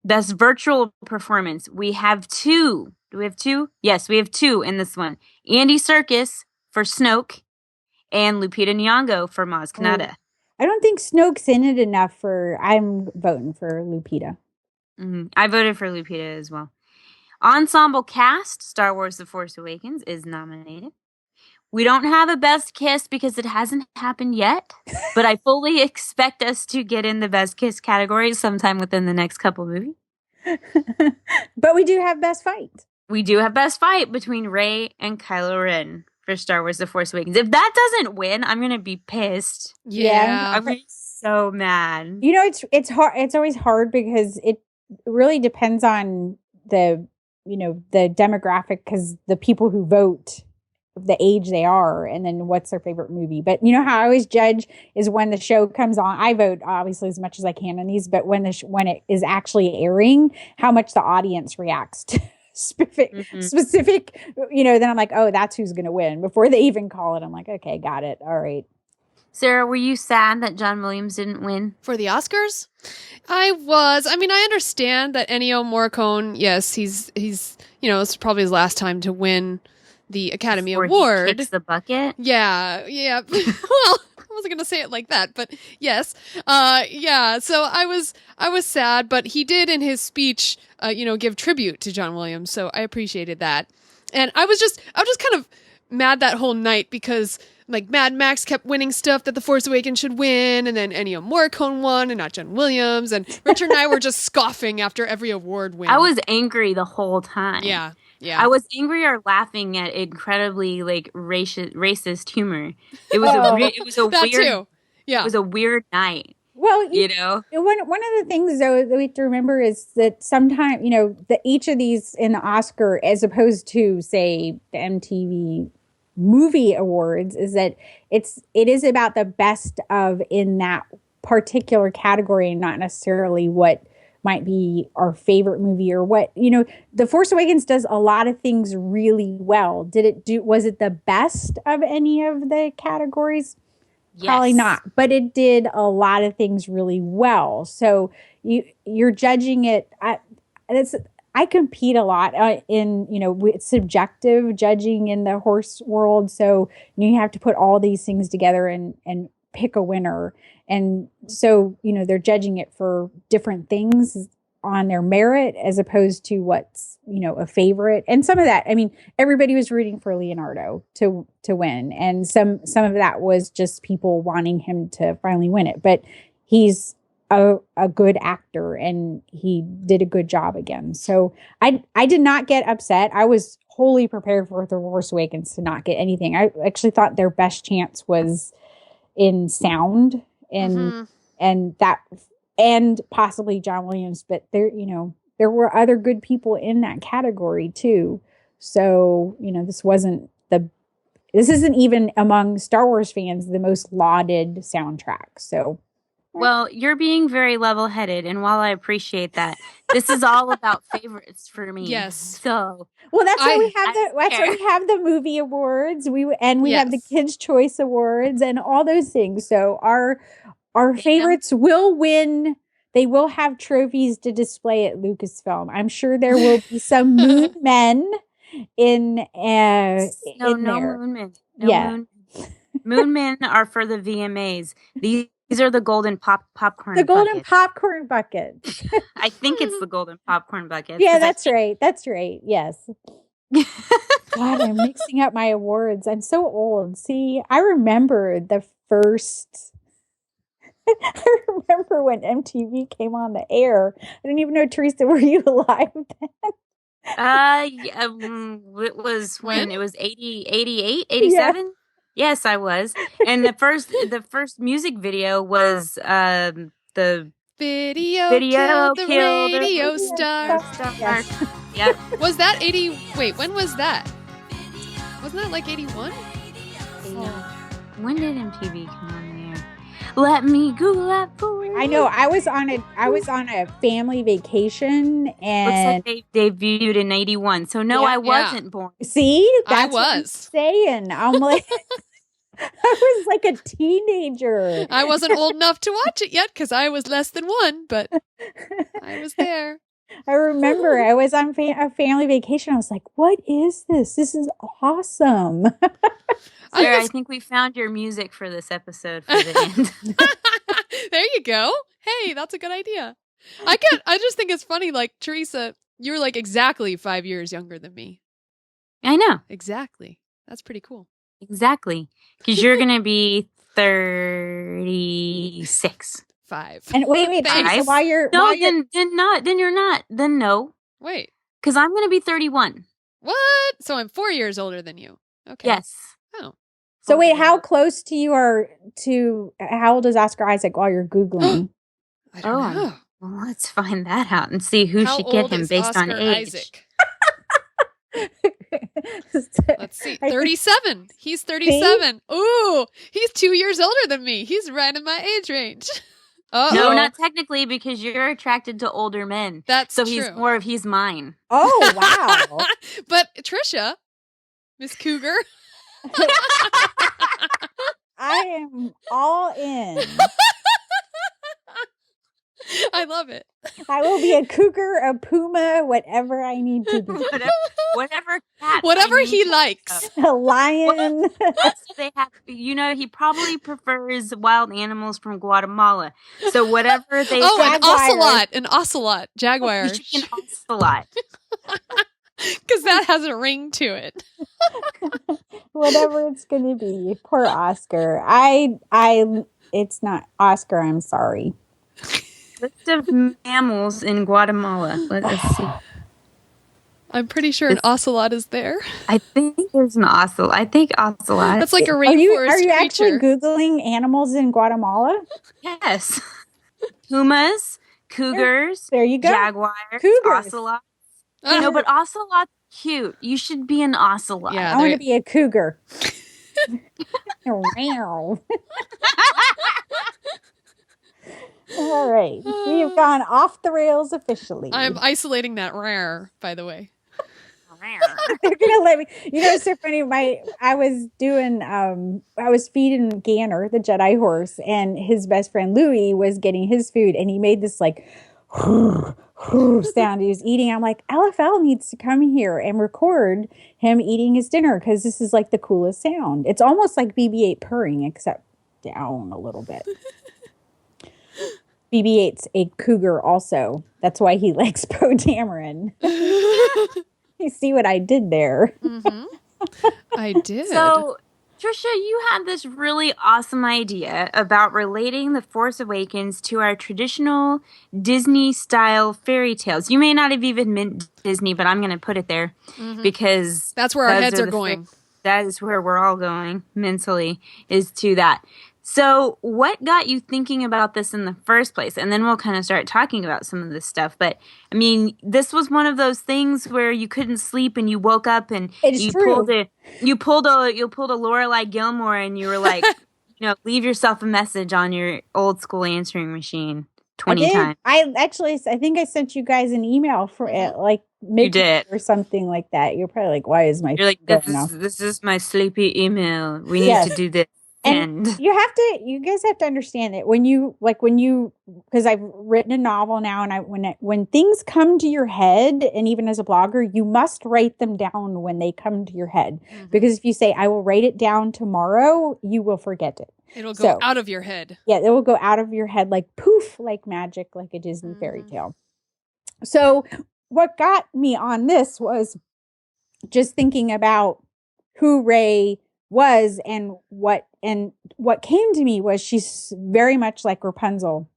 Best Virtual Performance. We have 2. Do we have 2? Yes, we have 2 in this one. Andy Serkis for Snoke and Lupita Nyong'o for Maz Kanata. I don't think Snoke's in it enough for. I'm voting for Lupita. I voted for Lupita as well. Ensemble cast, Star Wars The Force Awakens is nominated. We don't have a best kiss because it hasn't happened yet, but I fully expect us to get in the best kiss category sometime within the next couple movies. But we do have best fight. We do have best fight between Rey and Kylo Ren for Star Wars The Force Awakens. If that doesn't win, I'm going to be pissed. Yeah. I'm gonna be so mad. You know, it's hard. It's always hard because it really depends on the demographic, because the people who vote, the age they are, and then what's their favorite movie. But you know how I always judge is when the show comes on. I vote obviously as much as I can on these, but when it is actually airing, how much the audience reacts to specific, then I'm like, oh, that's who's going to win before they even call it. I'm like, okay, got it. All right. Sarah, were you sad that John Williams didn't win? For the Oscars? I was. I mean, I understand that Ennio Morricone, yes, he's it's probably his last time to win the Academy Award. He kicks the bucket? Yeah. Well, I wasn't going to say it like that, but yes. Yeah, so I was sad, but he did in his speech, give tribute to John Williams, so I appreciated that. And I was just kind of mad that whole night because like Mad Max kept winning stuff that The Force Awakens should win, and then Ennio Morricone won and not John Williams, and Richard and I were just scoffing after every award win. I was angry the whole time. Yeah. I was angry or laughing at incredibly like racist humor. It was a weird too. Yeah. It was a weird night. Well, one of the things though that we have to remember is that sometimes that each of these in the Oscar, as opposed to say the MTV Movie Awards, is that it is about the best of in that particular category and not necessarily what might be our favorite movie or what. The Force Awakens does a lot of things really well. Was it the best of any of the categories? Yes. Probably not, but it did a lot of things really well. So you're judging it. I compete a lot in, it's subjective judging in the horse world. So you have to put all these things together and pick a winner. And so, they're judging it for different things on their merit as opposed to what's, a favorite. And some of that, everybody was rooting for Leonardo to win. And some of that was just people wanting him to finally win it. But he's a good actor and he did a good job again. So I did not get upset. I was wholly prepared for The Force Awakens to not get anything. I actually thought their best chance was in sound and and possibly John Williams, but there were other good people in that category too. So, this isn't even among Star Wars fans the most lauded soundtrack. So, well, you're being very level-headed, and while I appreciate that, this is all about favorites for me. Yes. So, well, that's why we have the movie awards. We have the Kids' Choice Awards and all those things. So our favorites will win. They will have trophies to display at Lucasfilm. I'm sure there will be some moon men in there. Moon men. Moon men are for the VMAs. These are the golden popcorn. The golden popcorn bucket. I think it's the golden popcorn bucket. Yeah, that's right. That's right. Yes. God, I'm mixing up my awards. I'm so old. See, I remember the first. I remember when MTV came on the air. I didn't even know, Teresa, were you alive then? It was when it was 80, 88, 87. Yeah. Yes, I was. And the first music video was the video killed the radio star. Yes. Yep. Was that 80? Wait, when was that? Wasn't that like 81? When did MTV come on the air? Let me Google that for you. I know. I was on a family vacation, and looks like they debuted in 81. So no, I wasn't born. See, I that's was what I'm saying. I'm like, I was like a teenager. I wasn't old enough to watch it yet because I was less than 1, but I was there. I remember I was on a family vacation. I was like, what is this? This is awesome. Sarah, I think we found your music for this episode for the end. There you go. Hey, that's a good idea. I just think it's funny, like, Teresa, you're like exactly 5 years younger than me. I know. Exactly. That's pretty cool. Exactly. Because you're going to be 36. 5. And wait. So while you're then you're not. Then no. Wait. Because I'm going to be 31. What? So I'm 4 years older than you. Okay. Yes. Oh. So wait, how close to you are to how old is Oscar Isaac while you're Googling? I don't know. Well, let's find that out and see who How should get old him is based on Oscar age. Isaac? Let's see. 37. He's 37. Ooh, he's 2 years older than me. He's right in my age range. Uh-oh. No, not technically, because you're attracted to older men. That's so true. he's mine. Oh, wow. But Tricia, Miss Cougar. I am all in. I love it. I will be a cougar, a puma, whatever I need to be. Whatever cat Whatever he likes. A lion. They have, he probably prefers wild animals from Guatemala. So whatever they an ocelot, jaguar. You should be an ocelot. Because that has a ring to it. Whatever it's going to be. Poor Oscar. It's not Oscar. I'm sorry. List of mammals in Guatemala. Let us see. I'm pretty sure an ocelot is there. I think there's an ocelot. I think ocelot. That's like a rainforest Are you creature. actually Googling animals in Guatemala? Yes. Pumas, cougars, there you go. Jaguars, Cougars. ocelots. No, but ocelot's cute. You should be an ocelot. Yeah, I want to be a cougar. All right. We have gone off the rails officially. I'm isolating that rare, by the way. They're gonna let me. It's so funny. I was feeding Ganner, the Jedi horse, and his best friend Louis was getting his food, and he made this like sound. He was eating. I'm like, LFL needs to come here and record him eating his dinner because this is like the coolest sound. It's almost like BB-8 purring, except down a little bit. BB-8's a cougar also. That's why he likes Poe Dameron. You see what I did there? Mm-hmm. I did. So, Tricia, you had this really awesome idea about relating The Force Awakens to our traditional Disney-style fairy tales. You may not have even meant Disney, but I'm going to put it there because that's where our heads are going. That is where we're all going mentally, is to that. So what got you thinking about this in the first place? And then we'll kind of start talking about some of this stuff. But I mean, this was one of those things where you couldn't sleep and you woke up and you pulled a Lorelai Gilmore and you were like, leave yourself a message on your old school answering machine 20 times. I think I sent you guys an email for it, like midnight or something like that. You're probably like, why is my You're like, this is my sleepy email. We need to do this. And you guys have to understand that because I've written a novel now, and when things come to your head, and even as a blogger, you must write them down when they come to your head, because if you say, I will write it down tomorrow, you will forget it. It'll go out of your head. Yeah, it will go out of your head like poof, like magic, like a Disney fairy tale. So what got me on this was just thinking about who Rey was, and what came to me was she's very much like Rapunzel.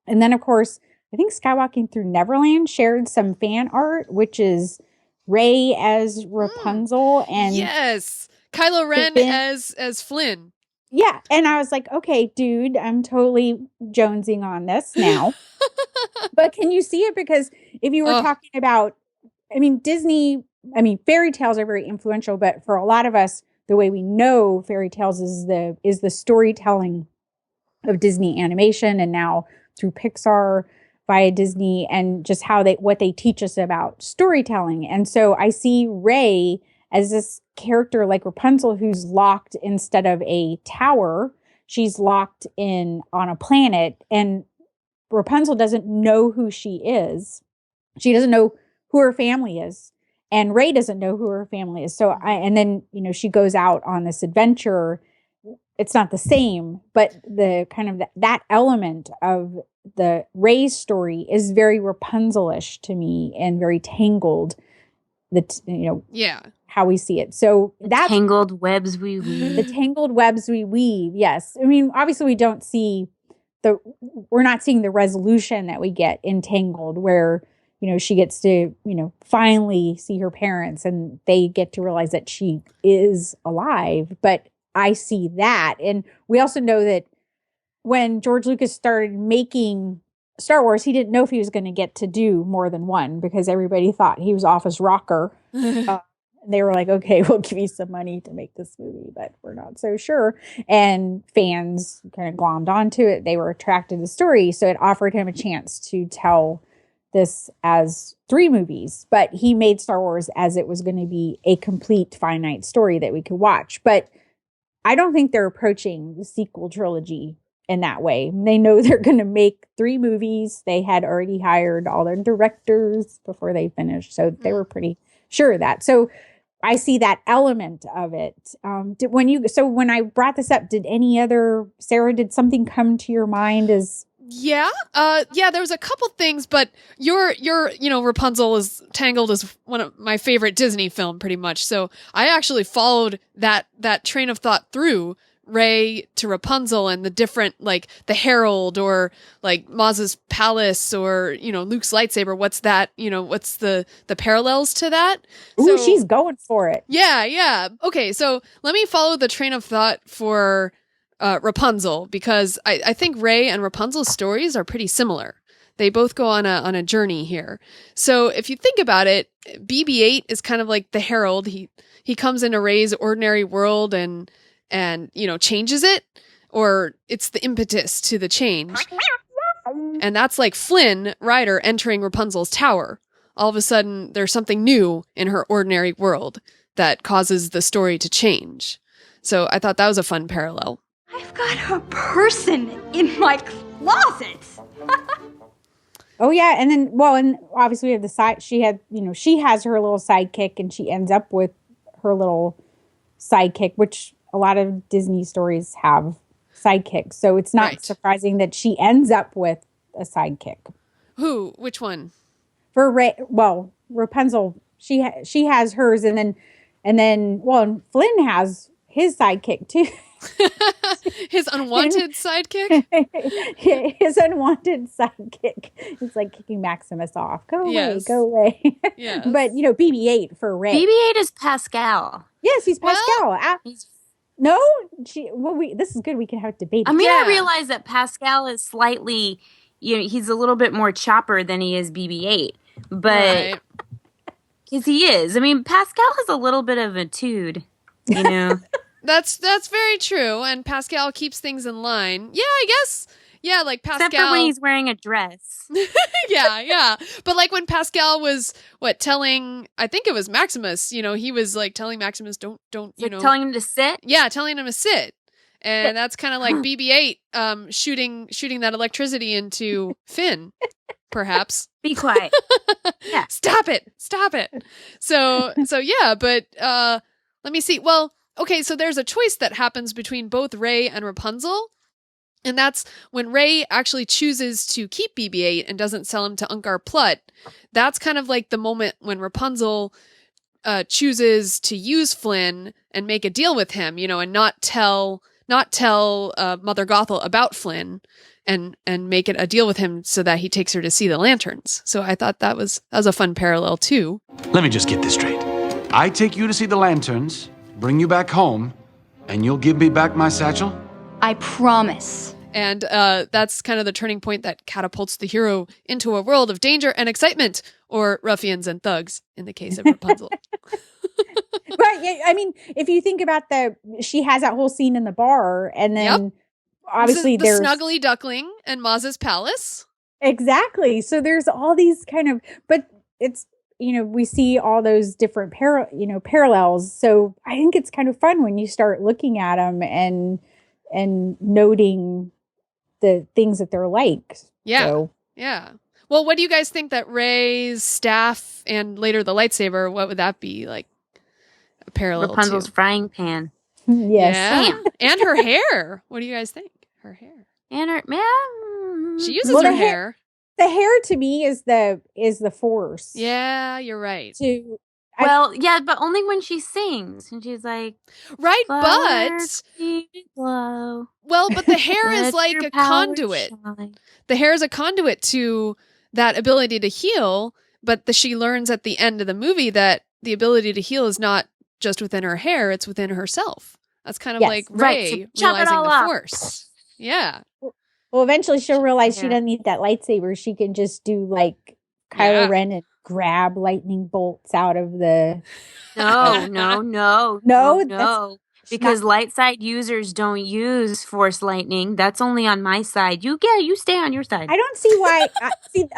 And then of course, I think Skywalking Through Neverland shared some fan art, which is Rey as Rapunzel and yes, Kylo Ren as Flynn. Yeah, and I was like, okay, dude, I'm totally jonesing on this now. But can you see it? Because if you were talking about, fairy tales are very influential, but for a lot of us, the way we know fairy tales is the storytelling of Disney animation, and now through Pixar via Disney, and just what they teach us about storytelling. And so I see Rey as this character like Rapunzel, who's locked instead of a tower. She's locked on a planet, and Rapunzel doesn't know who she is. She doesn't know who her family is, and Rey doesn't know who her family is. So and then, she goes out on this adventure. It's not the same, but the kind of that element of the Rey's story is very Rapunzel-ish to me and very tangled. How we see it. So that's tangled webs we weave. The tangled webs we weave. Yes. I mean, obviously we don't see we're not seeing the resolution that we get in Tangled, where, she gets to, finally see her parents and they get to realize that she is alive. But I see that. And we also know that when George Lucas started making Star Wars, he didn't know if he was going to get to do more than one, because everybody thought he was off his rocker. They were like, okay, we'll give you some money to make this movie, but we're not so sure. And fans kind of glommed onto it. They were attracted to the story. So it offered him a chance to tell this as 3 movies. But he made Star Wars as it was going to be a complete finite story that we could watch. But I don't think they're approaching the sequel trilogy in that way. They know they're going to make 3 movies. They had already hired all their directors before they finished. So they were pretty sure of that. So I see that element of it. When I brought this up, Sarah, did something come to your mind as... Yeah. There was a couple things, but your Rapunzel is Tangled is one of my favorite Disney film pretty much. So I actually followed that train of thought through Rey to Rapunzel and the different, like the Herald or like Maz's palace or, Luke's lightsaber. What's that? What's the parallels to that? Ooh, she's going for it. Yeah. Okay. So let me follow the train of thought for Rapunzel, because I think Rey and Rapunzel's stories are pretty similar. They both go on a journey here. So if you think about it, BB-8 is kind of like the Herald. He comes into Rey's ordinary world and changes it, or it's the impetus to the change. And that's like Flynn Rider entering Rapunzel's tower. All of a sudden, there's something new in her ordinary world that causes the story to change. So I thought that was a fun parallel. I've got a person in my closet. Oh yeah, and obviously we have the side. She has her little sidekick, and she ends up with her little sidekick, which a lot of Disney stories have sidekicks. So it's not surprising that she ends up with a sidekick. Who? Which one? For Rapunzel, she has hers, and then Flynn has his sidekick too. His unwanted sidekick? His unwanted sidekick. It's like kicking Maximus off. Go away. Yes. But, BB-8 for Rey. BB-8 is Pascal. Yes, he's Pascal. No? This is good. We can have a debate. I realize that Pascal is slightly, he's a little bit more chopper than he is BB-8. But, because he is. I mean, Pascal has a little bit of a tude, That's very true, and Pascal keeps things in line. Yeah, I guess. Yeah, like Pascal. Except for when he's wearing a dress. yeah. But like when Pascal was telling, I think it was Maximus. He was like telling Maximus, don't. Telling him to sit. Yeah, telling him to sit, and that's kind of like BB-8 shooting that electricity into Finn, perhaps. Be quiet. Yeah. Stop it. So yeah, but let me see. Well. Okay, so there's a choice that happens between both Rey and Rapunzel, and that's when Rey actually chooses to keep BB-8 and doesn't sell him to Unkar Plutt. That's kind of like the moment when Rapunzel chooses to use Flynn and make a deal with him, and not tell Mother Gothel about Flynn, and make it a deal with him so that he takes her to see the lanterns. So I thought that was a fun parallel too. Let me just get this straight. I take you to see the lanterns, bring you back home, and you'll give me back my satchel? I promise. And that's kind of the turning point that catapults the hero into a world of danger and excitement, or ruffians and thugs, in the case of Rapunzel. But, I mean, if you think about she has that whole scene in the bar, and then obviously there's... the Snuggly Duckling and Maz's palace. Exactly. So there's all these kind of... But it's... we see all those different parallels. So I think it's kind of fun when you start looking at them and noting the things that they're like. Yeah. So. Yeah. Well, what do you guys think that Rey's staff and later the lightsaber, what would that be like a parallel Rapunzel's to? frying pan. Yes. Yeah. And her hair. What do you guys think? Her hair. And her, man. She uses Well, her the hair. The hair to me is the Force. Yeah, you're right. Well, yeah, but only when she sings. And she's like, right, "Flowers but glow. well, but the hair is Let like your a power conduit. shine." The hair is a conduit to that ability to heal, but she learns at the end of the movie that the ability to heal is not just within her hair, it's within herself. That's kind of Yes. like Right, Rey so chop it realizing all the off. Force. Yeah. Well, eventually she'll realize she Yeah. doesn't need that lightsaber. She can just do like Kylo Yeah. Ren and grab lightning bolts out of the. No. That's Because light side users don't use force lightning. That's only on my side. You stay on your side. I don't see why.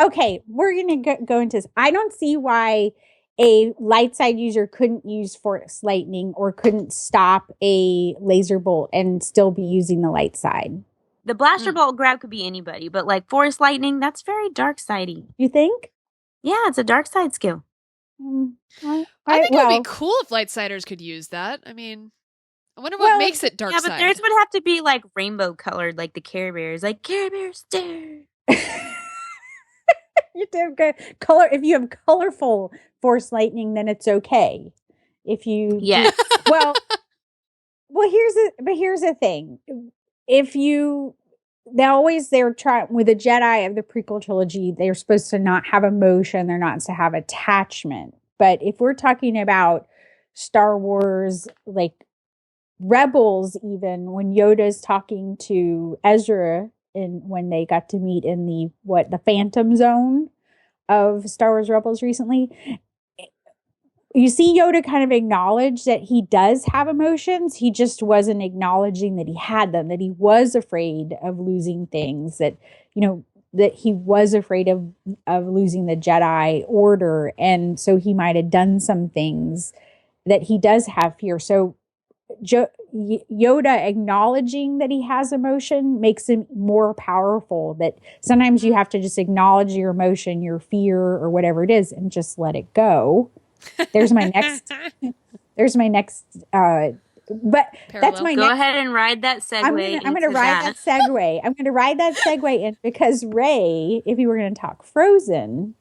Okay, we're gonna go into this. I don't see why a light side user couldn't use force lightning or couldn't stop a laser bolt and still be using the light side. The blaster bolt grab could be anybody, but like force lightning, that's very dark sidey. You think? Yeah, it's a dark side skill. I think it would be cool if lightsiders could use that. I mean, I wonder what makes it dark Yeah, side. but theirs would have to be like rainbow colored, like the Care Bears. Like Care Bears stare. You do good color. If you have colorful force lightning, then it's okay. If you well, here's the thing. If you they're trying with the Jedi of the prequel trilogy, they're supposed to not have emotion, they're not to have attachment. But if we're talking about Star Wars, like Rebels, even when Yoda's talking to Ezra when they got to meet in the Phantom Zone of Star Wars Rebels recently, you see Yoda kind of acknowledge that he does have emotions. He just wasn't acknowledging that he had them, that he was afraid of losing things, that he was afraid of losing the Jedi Order. And so he might have done some things that he does have fear. So Yoda acknowledging that he has emotion makes him more powerful. That sometimes you have to just acknowledge your emotion, your fear, or whatever it is, and just let it go. There's my next. But Parallel. that's my. Go ahead and ride that segue. I'm going to ride that segue. I'm going to ride that segue in because Rey, if you were going to talk Frozen,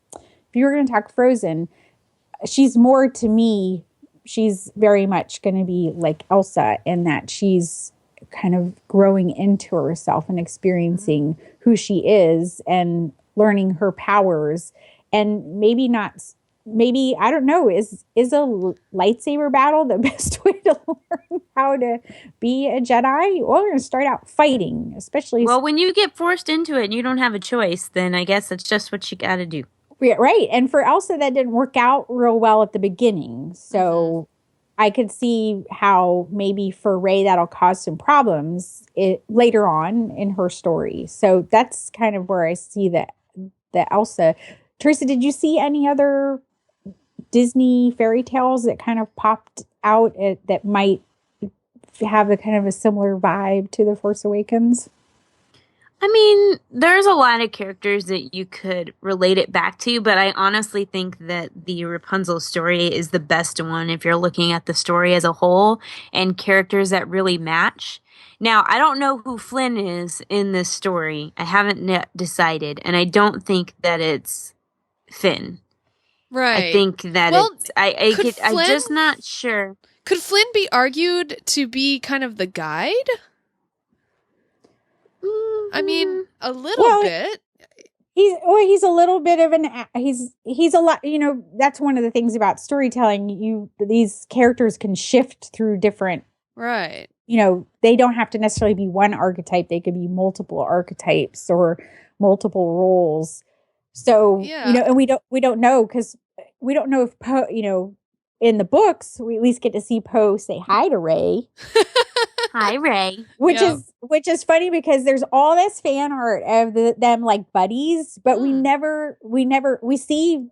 she's more to me. She's very much going to be like Elsa in that she's kind of growing into herself and experiencing who she is and learning her powers. And maybe, I don't know, is a lightsaber battle the best way to learn how to be a Jedi? Well, we're going to start out fighting, especially. Well, when you get forced into it and you don't have a choice, then I guess it's just what you got to do. Right. And for Elsa, that didn't work out real well at the beginning. So I could see how maybe for Rey that'll cause some problems later on in her story. So that's kind of where I see the Elsa. Teresa, did you see any other Disney fairy tales that kind of popped out that might have a kind of a similar vibe to The Force Awakens? I mean, there's a lot of characters that you could relate it back to, but I honestly think that the Rapunzel story is the best one if you're looking at the story as a whole and characters that really match. Now, I don't know who Flynn is in this story. I haven't yet decided, and I don't think that it's Finn. Right. I think that I'm just not sure. Could Flynn be argued to be kind of the guide? I mean, a little bit. He's a little bit of he's a lot, that's one of the things about storytelling. These characters can shift through different. Right. They don't have to necessarily be one archetype. They could be multiple archetypes or multiple roles. So, and we don't know because we don't know if Poe, in the books, we at least get to see Poe say hi to Rey. Hi, Rey. Which is funny because there's all this fan art of them like buddies, but we see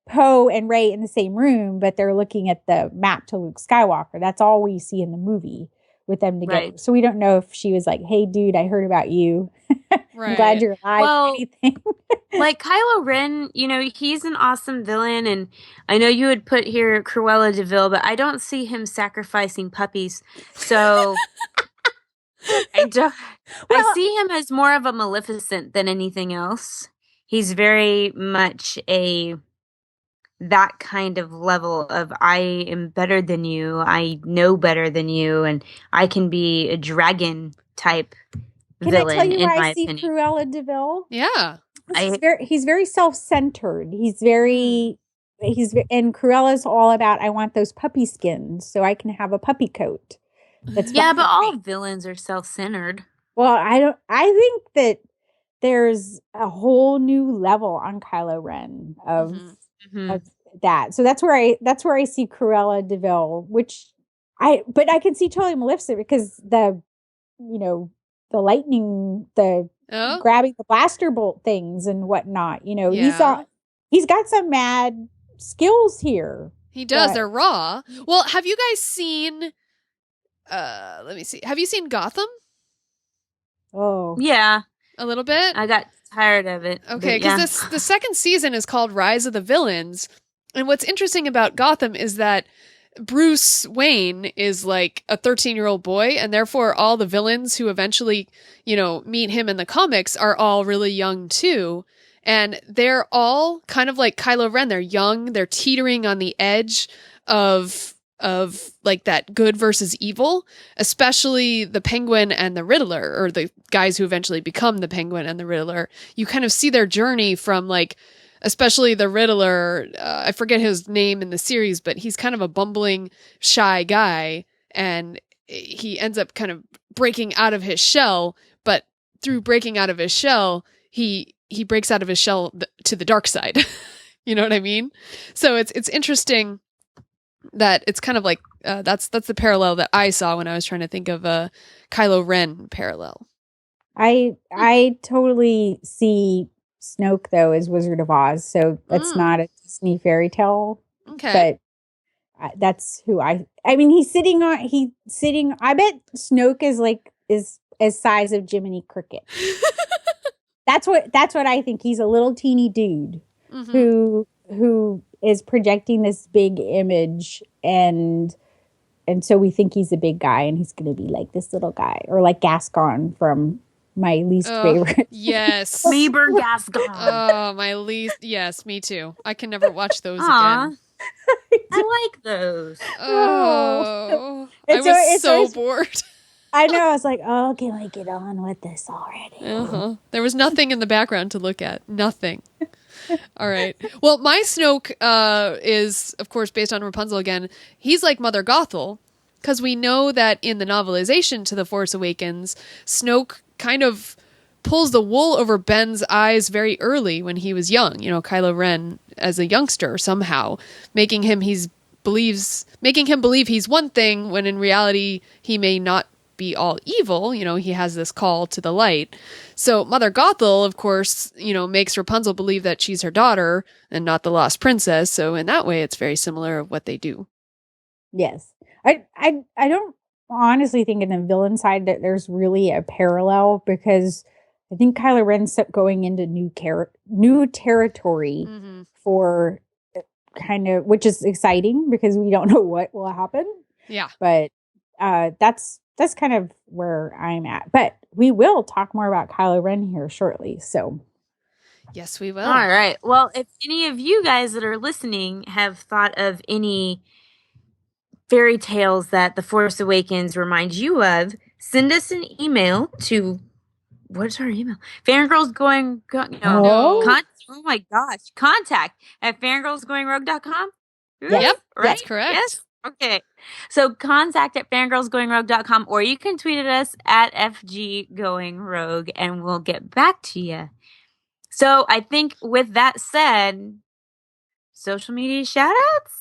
Poe and Rey in the same room, but they're looking at the map to Luke Skywalker. That's all we see in the movie with them together. Right. So we don't know if she was like, "Hey, dude, I heard about you." I'm glad you're alive. Well, anything. like Kylo Ren, he's an awesome villain, and I know you would put here Cruella de Vil, but I don't see him sacrificing puppies. So I don't. I see him as more of a Maleficent than anything else. He's very much that kind of level of I am better than you, I know better than you, and I can be a dragon type villain. Can I tell you in why my I see opinion. Cruella de Vil? Yeah. He's very self-centered. And Cruella's all about, I want those puppy skins so I can have a puppy coat. That's but all villains are self-centered. Well, I think that there's a whole new level on Kylo Ren of that. So that's where I see Cruella de Vil, but I can see totally Maleficent because the lightning, grabbing the blaster bolt things and whatnot. He's got some mad skills here. He does. They're raw. Well, have you guys seen? Let me see. Have you seen Gotham? Oh, yeah, a little bit. I got tired of it. Okay, because the second season is called Rise of the Villains, and what's interesting about Gotham is that Bruce Wayne is like a 13-year-old boy, and therefore all the villains who eventually, meet him in the comics are all really young too. And they're all kind of like Kylo Ren. They're young. They're teetering on the edge of like that good versus evil, especially the Penguin and the Riddler, or the guys who eventually become the Penguin and the Riddler. You kind of see their journey from like, especially the Riddler, I forget his name in the series, but he's kind of a bumbling, shy guy, and he ends up kind of breaking out of his shell, but through breaking out of his shell, he breaks out of his shell to the dark side. You know what I mean? So it's interesting that it's kind of like, that's the parallel that I saw when I was trying to think of a Kylo Ren parallel. I totally see Snoke though as Wizard of Oz, so that's not a Disney fairy tale. Okay, but that's who I mean. He's sitting. I bet Snoke is as size of Jiminy Cricket. That's what I think. He's a little teeny dude who is projecting this big image, and so we think he's a big guy, and he's going to be like this little guy, or like Gascon from my least favorite. Yes. Lieber Gascon. Oh, my least. Yes, me too. I can never watch those again. I like those. Oh, I was so bored. I know. I was like, oh, can we get on with this already? There was nothing in the background to look at. Nothing. All right. Well, my Snoke is, of course, based on Rapunzel again. He's like Mother Gothel, because we know that in the novelization to The Force Awakens, Snoke kind of pulls the wool over Ben's eyes very early when he was young. Kylo Ren as a youngster somehow, making him believe he's one thing when in reality he may not be all evil. He has this call to the light. So Mother Gothel, of course, makes Rapunzel believe that she's her daughter and not the lost princess. So in that way, it's very similar of what they do. Yes. I don't honestly think in the villain side that there's really a parallel, because I think Kylo Ren's going into new territory for kind of, which is exciting because we don't know what will happen. Yeah. But that's kind of where I'm at. But we will talk more about Kylo Ren here shortly. So yes, we will. All right. Well, if any of you guys that are listening have thought of any fairy tales that The Force Awakens reminds you of, send us an email to, what's our email? Oh my gosh. Contact at fangirlsgoingrogue.com. Yep, right? That's correct. Yes. Okay. So contact at fangirlsgoingrogue.com, or you can tweet at us at FGGoingRogue and we'll get back to you. So I think with that said, social media shout outs?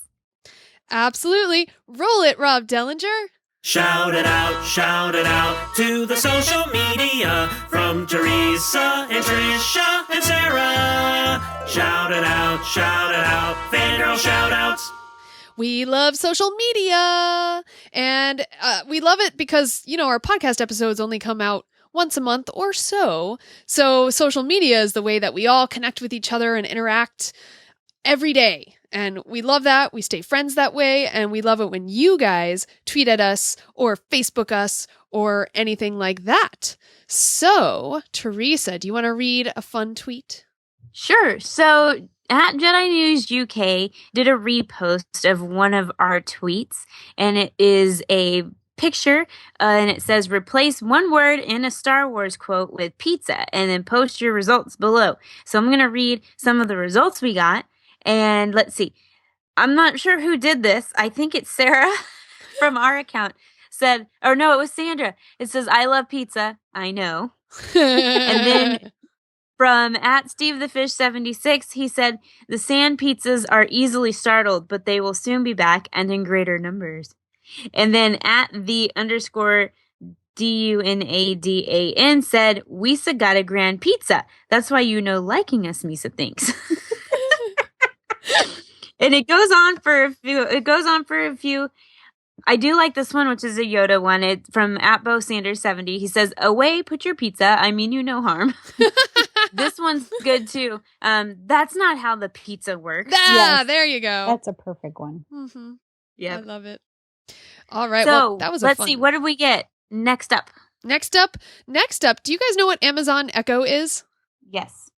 Absolutely. Roll it, Rob Dellinger. Shout it out to the social media from Teresa and Tricia and Sarah. Shout it out, fangirl shout outs. We love social media, and we love it because, our podcast episodes only come out once a month or so. So social media is the way that we all connect with each other and interact every day. And we love that. We stay friends that way. And we love it when you guys tweet at us or Facebook us or anything like that. So, Teresa, do you want to read a fun tweet? Sure. So at Jedi News UK did a repost of one of our tweets, and it is a picture, and it says, replace one word in a Star Wars quote with pizza, and then post your results below. So I'm going to read some of the results we got, and let's see. I'm not sure who did this. I think it's Sarah from our account said, or no, it was Sandra. It says, I love pizza. I know. And then from at Steve the Fish 76, he said, the sand pizzas are easily startled, but they will soon be back and in greater numbers. And then at the _ DUNADAN said, Wisa got a grand pizza. That's why you know liking us, Misa thinks. And it goes on for a few. I do like this one, which is a Yoda one. It's from at Bo Sanders 70. He says, away, put your pizza. I mean you no harm. This one's good too. That's not how the pizza works. Ah, there you go. That's a perfect one. Mm-hmm. Yeah, I love it. All right. So well, that was let's see. What did we get next up? Next up. Do you guys know what Amazon Echo is? Yes.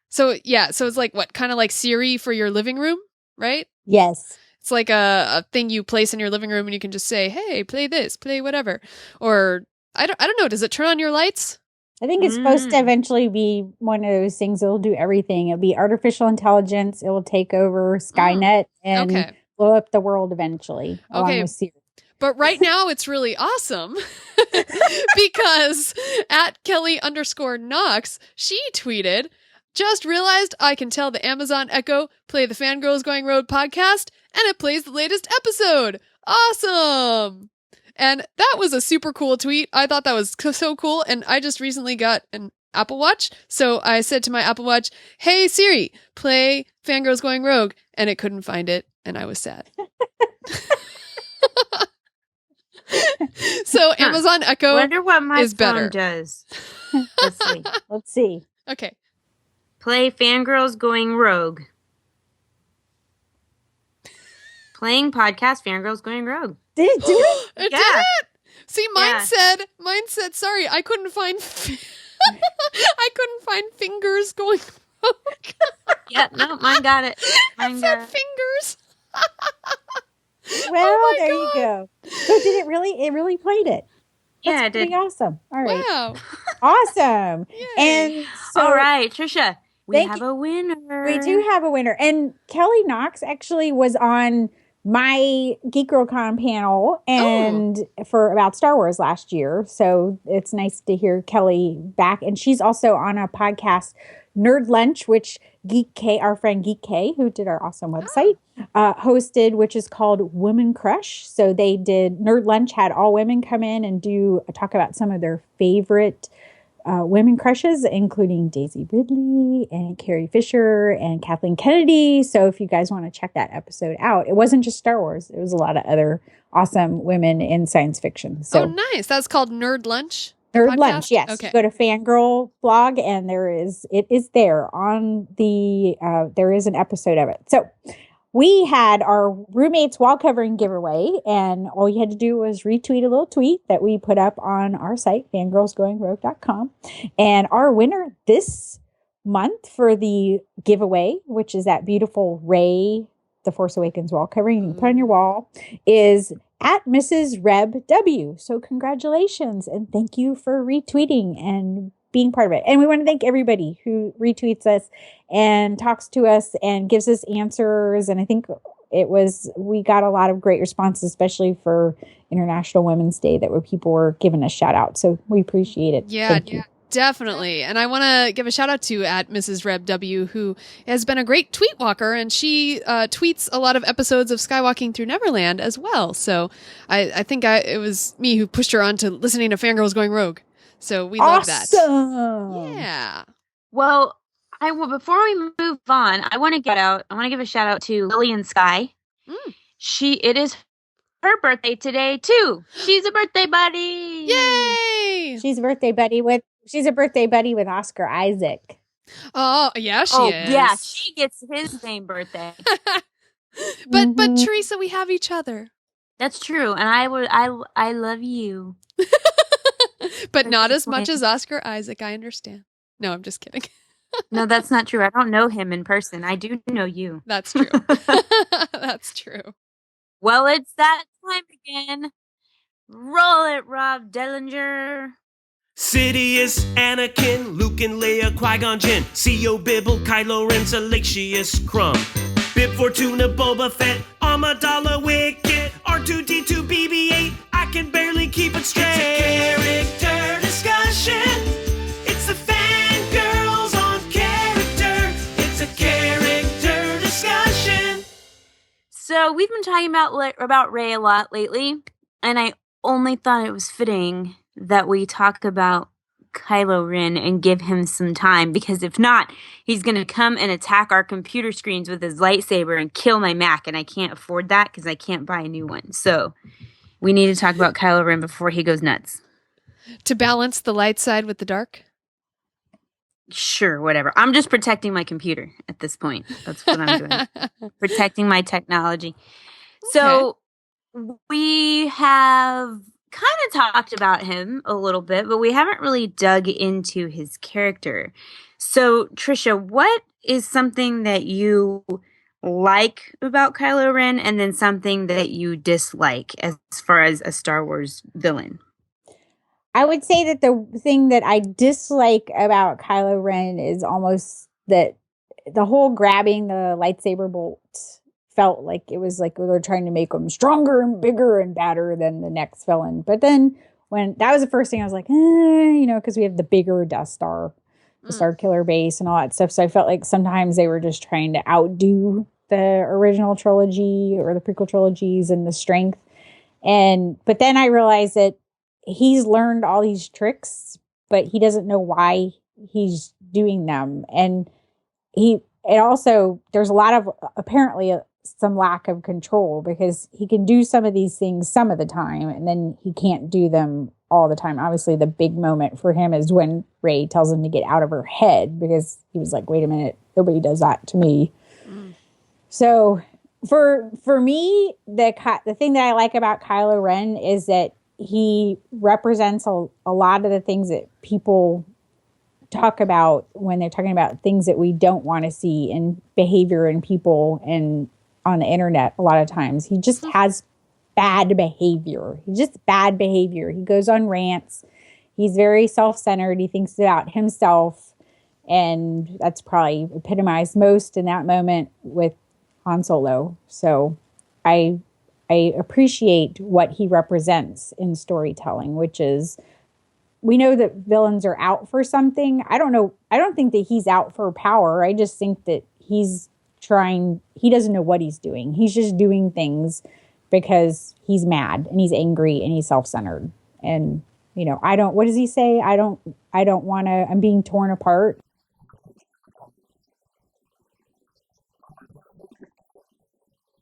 So yeah. So it's like what? Kind of like Siri for your living room, right? Yes. It's like a thing you place in your living room and you can just say, hey, play this, play whatever. Or I don't know. Does it turn on your lights? I think it's supposed to eventually be one of those things that'll do everything. It'll be artificial intelligence. It will take over Skynet and blow up the world eventually. Along with Siri. But right now it's really awesome because at Kelly_Knox, she tweeted, just realized I can tell the Amazon Echo play the Fangirls Going Road podcast and it plays the latest episode. Awesome. And that was a super cool tweet. I thought that was so cool. And I just recently got an Apple Watch. So I said to my Apple Watch, hey Siri, play Fangirls Going Rogue. And it couldn't find it. And I was sad. So Amazon Echo wonder what my is better. phone does. Let's see. Okay. Play Fangirls Going Rogue. Playing podcast Fangirls Going Rogue. Did it do it? It did it. See, mine said, sorry, I couldn't find fingers going rogue. Yeah, no, mine got it. Mine got fingers. Well, there you go. So did it really? It really played it. That's yeah, it pretty did. Awesome. All right. Wow. Awesome. Yay. And so, all right, Tricia, we have a winner. We do have a winner. And Kelly Knox actually was on my Geek Girl Con panel and for about Star Wars last year. So it's nice to hear Kelly back. And she's also on a podcast, Nerd Lunch, which Geek K, our friend Geek K, who did our awesome website, hosted, which is called Woman Crush. So they did, Nerd Lunch had all women come in and talk about some of their favorite women crushes, including Daisy Ridley and Carrie Fisher and Kathleen Kennedy. So if you guys want to check that episode out, it wasn't just Star Wars. It was a lot of other awesome women in science fiction. So nice. That's called Nerd Lunch? Nerd podcast? Lunch, yes. Okay. Go to Fangirl blog and it is there on the, there is an episode of it. So we had our roommates wall covering giveaway, and all you had to do was retweet a little tweet that we put up on our site, fangirlsgoingrogue.com. And our winner this month for the giveaway, which is that beautiful Rey, The Force Awakens wall covering you can put on your wall, is at Mrs. Reb W. So congratulations and thank you for retweeting and being part of it. And we want to thank everybody who retweets us and talks to us and gives us answers. And I think we got a lot of great responses, especially for International Women's Day, that where people were giving us shout out. So we appreciate it. Yeah. Definitely. And I want to give a shout out to at Mrs. Reb W, who has been a great tweet walker, and she tweets a lot of episodes of Skywalking Through Neverland as well. So I think it was me who pushed her on to listening to Fangirls Going Rogue. So we love that. Yeah. Well, before we move on, I want to give a shout out to Lillian Sky. It is her birthday today too. She's a birthday buddy. Yay! She's a birthday buddy with Oscar Isaac. Oh, yeah, she is. Yeah, she gets his same birthday. But Teresa, we have each other. That's true, and I love you. But not as much as Oscar Isaac, I understand. No, I'm just kidding. No, that's not true. I don't know him in person. I do know you. That's true. That's true. Well, it's that time again. Roll it, Rob Dellinger. Sidious, Anakin, Luke and Leia, Qui-Gon Jinn, C.O. Bibble, Kylo Ren, Salacious Crumb, Bib Fortuna, Boba Fett, Amidala, Wicket, R2-D2, BB-8, I can barely keep it straight. It's a character discussion. It's the fangirls on character. It's a character discussion. So we've been talking about Rey a lot lately, and I only thought it was fitting that we talk about Kylo Ren and give him some time, because if not, he's going to come and attack our computer screens with his lightsaber and kill my Mac, and I can't afford that because I can't buy a new one. So we need to talk about Kylo Ren before he goes nuts. To balance the light side with the dark? Sure, whatever. I'm just protecting my computer at this point. That's what I'm doing. Protecting my technology. Okay. So we have kind of talked about him a little bit, but we haven't really dug into his character. So, Tricia, what is something that you like about Kylo Ren, and then something that you dislike as far as a Star Wars villain? I would say that the thing that I dislike about Kylo Ren is almost that the whole grabbing the lightsaber bolt felt like it was like they're trying to make him stronger and bigger and badder than the next villain. But then when that was the first thing, I was like, because we have the bigger Death Star, the Star Killer base and all that stuff. So I felt like sometimes they were just trying to outdo the original trilogy or the prequel trilogies in the strength. But then I realized that he's learned all these tricks, but he doesn't know why he's doing them. And there's a lot of apparently some lack of control, because he can do some of these things some of the time, and then he can't do them all the time. Obviously, the big moment for him is when Rey tells him to get out of her head, because he was like, wait a minute, nobody does that to me. So for me, the thing that I like about Kylo Ren is that he represents a lot of the things that people talk about when they're talking about things that we don't want to see in behavior in people and on the internet. A lot of times he just has bad behavior. He goes on rants. He's very self-centered. He thinks about himself, and that's probably epitomized most in that moment with Han Solo. So I appreciate what he represents in storytelling, which is, we know that villains are out for something. I don't think that he's out for power. I just think that he doesn't know what he's doing. He's just doing things because he's mad and he's angry and he's self-centered. And, what does he say? I don't want to, I'm being torn apart.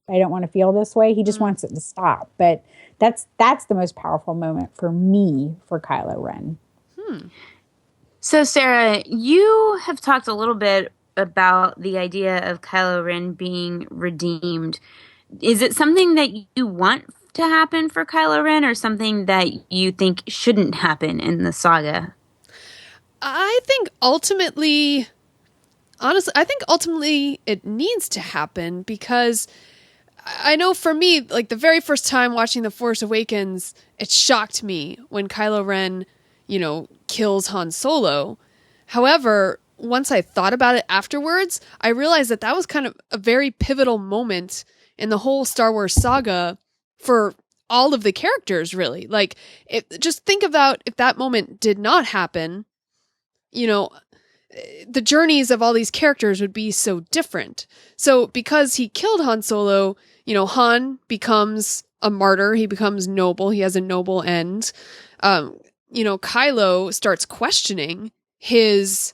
I don't want to feel this way. He just wants it to stop. But that's the most powerful moment for me for Kylo Ren. So, Sarah, you have talked a little bit about the idea of Kylo Ren being redeemed. Is it something that you want to happen for Kylo Ren, or something that you think shouldn't happen in the saga? I think ultimately it needs to happen, because I know for me, like the very first time watching The Force Awakens, it shocked me when Kylo Ren, kills Han Solo. However, once I thought about it afterwards, I realized that was kind of a very pivotal moment in the whole Star Wars saga for all of the characters, really. Like, just think about if that moment did not happen, the journeys of all these characters would be so different. So because he killed Han Solo, Han becomes a martyr. He becomes noble. He has a noble end. Kylo starts questioning his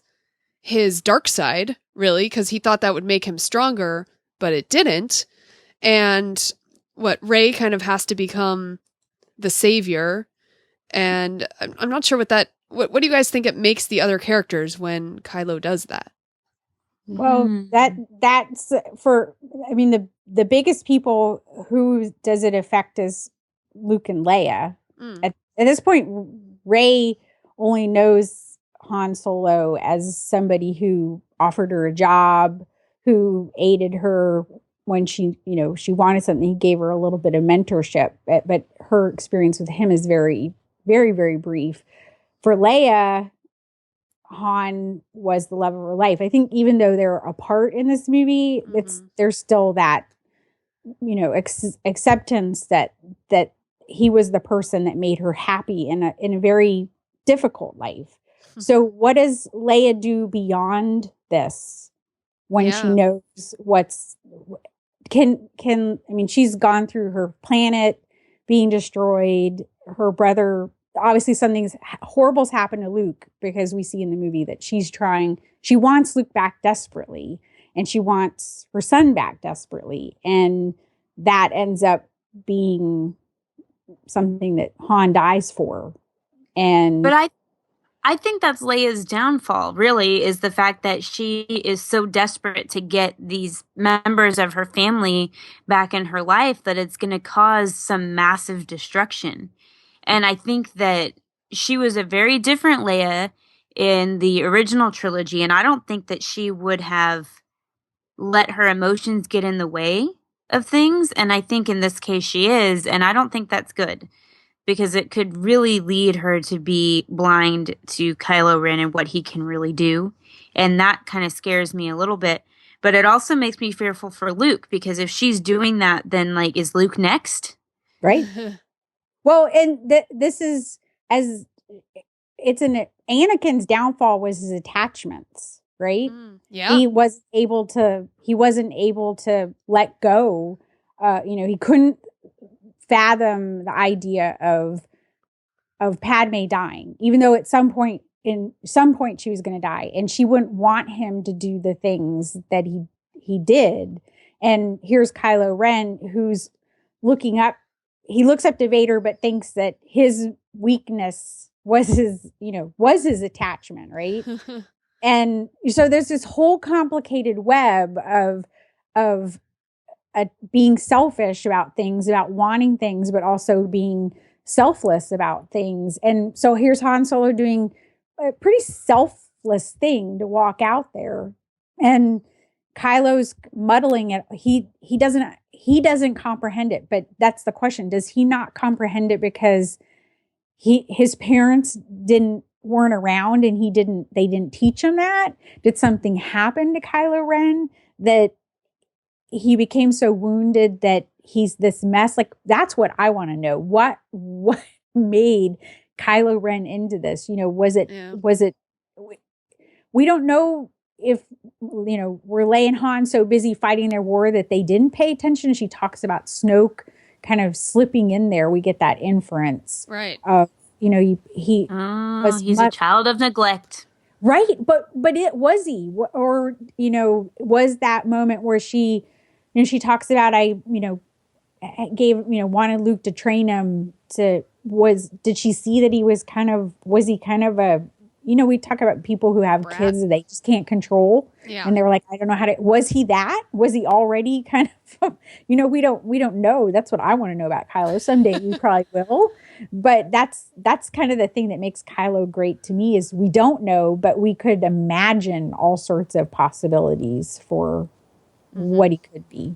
dark side, really, because he thought that would make him stronger, but it didn't. And Rey kind of has to become the savior. And I'm not sure what that what do you guys think it makes the other characters when Kylo does that? Well, that's for, I mean, the biggest people who does it affect is Luke and Leia. At this point, Rey only knows Han Solo as somebody who offered her a job, who aided her when she wanted something. He gave her a little bit of mentorship, but her experience with him is very, very, very brief. For Leia, Han was the love of her life. I think even though they're apart in this movie, there's still that, acceptance that he was the person that made her happy in a very difficult life. So what does Leia do beyond this when she knows she's gone through her planet being destroyed, her brother, obviously something horrible's happened to Luke, because we see in the movie that she wants Luke back desperately, and she wants her son back desperately. And that ends up being something that Han dies for. But I think that's Leia's downfall, really, is the fact that she is so desperate to get these members of her family back in her life that it's going to cause some massive destruction. And I think that she was a very different Leia in the original trilogy, and I don't think that she would have let her emotions get in the way of things. And I think in this case she is, and I don't think that's good, because it could really lead her to be blind to Kylo Ren and what he can really do. And that kind of scares me a little bit. But it also makes me fearful for Luke, because if she's doing that, then is Luke next? Right. Well, and this is Anakin's downfall was his attachments, right? Yeah. He wasn't able to let go. He couldn't fathom the idea of Padme dying, even though at some point she was going to die, and she wouldn't want him to do the things that he did. And here's Kylo Ren, who's looking up. He looks up to Vader, but thinks that his weakness was his attachment, right? And so there's this whole complicated web of being selfish about things, about wanting things, but also being selfless about things. And so here's Han Solo doing a pretty selfless thing to walk out there, and Kylo's muddling it. He doesn't comprehend it, but that's the question. Does he not comprehend it because his parents weren't around and they didn't teach him that? Did something happen to Kylo Ren that he became so wounded that he's this mess? That's what I want to know. What made Kylo Ren into this? Was it, we don't know if, were Leia and Han so busy fighting their war that they didn't pay attention. She talks about Snoke kind of slipping in there. We get that inference. Right. He's a child of neglect. Right. But was he, or, was that moment where she talks about, wanted Luke to train him did she see that he was was he kind of a, we talk about people who have kids that they just can't control. Yeah. And they were like, I don't know how to, was he already kind of, we don't know. That's what I want to know about Kylo. Someday we probably will. But that's kind of the thing that makes Kylo great to me, is we don't know, but we could imagine all sorts of possibilities for what he could be.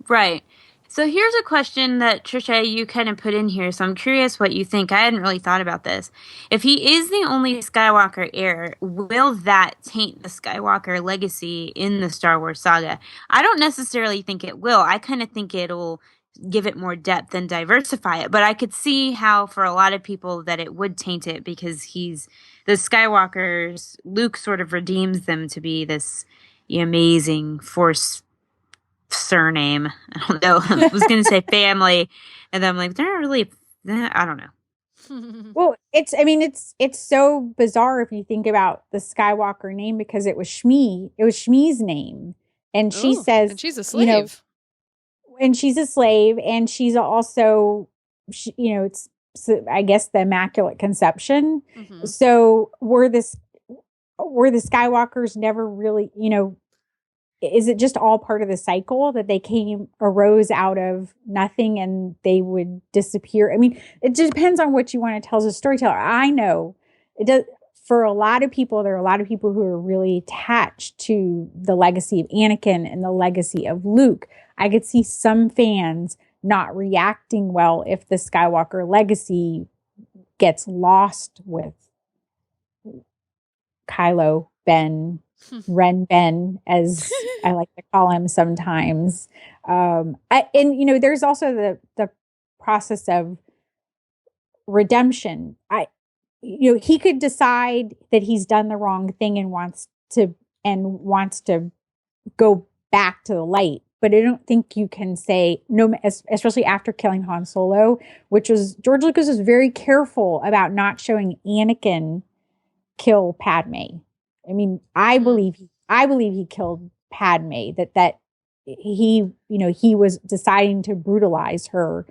Right. So here's a question that, Tricia, you kind of put in here, so I'm curious what you think. I hadn't really thought about this. If he is the only Skywalker heir, will that taint the Skywalker legacy in the Star Wars saga? I don't necessarily think it will. I kind of think it'll give it more depth and diversify it. But I could see how, for a lot of people, that it would taint it, because the Skywalkers, Luke sort of redeems them to be this amazing Force surname. I don't know. I was going to say family, and then I'm like, they're not really. I don't know. Well, it's so bizarre if you think about the Skywalker name, because it was Shmi. It was Shmi's name, and she says, and she's a slave. And she's a slave, and she's also, it's I guess the Immaculate Conception. Mhm. So were the Skywalkers never really, is it just all part of the cycle that they arose out of nothing and they would disappear? I mean, it just depends on what you want to tell as a storyteller. I know it does. For a lot of people, there are a lot of people who are really attached to the legacy of Anakin and the legacy of Luke. I could see some fans not reacting well if the Skywalker legacy gets lost with Kylo Ben, Ren Ben, as I like to call him sometimes. There's also the process of redemption. He could decide that he's done the wrong thing and wants to go back to the light. But I don't think you can say no, especially after killing Han Solo, which was George Lucas was very careful about not showing Anakin kill Padme. I mean, I believe he killed Padme. That he was deciding to brutalize her,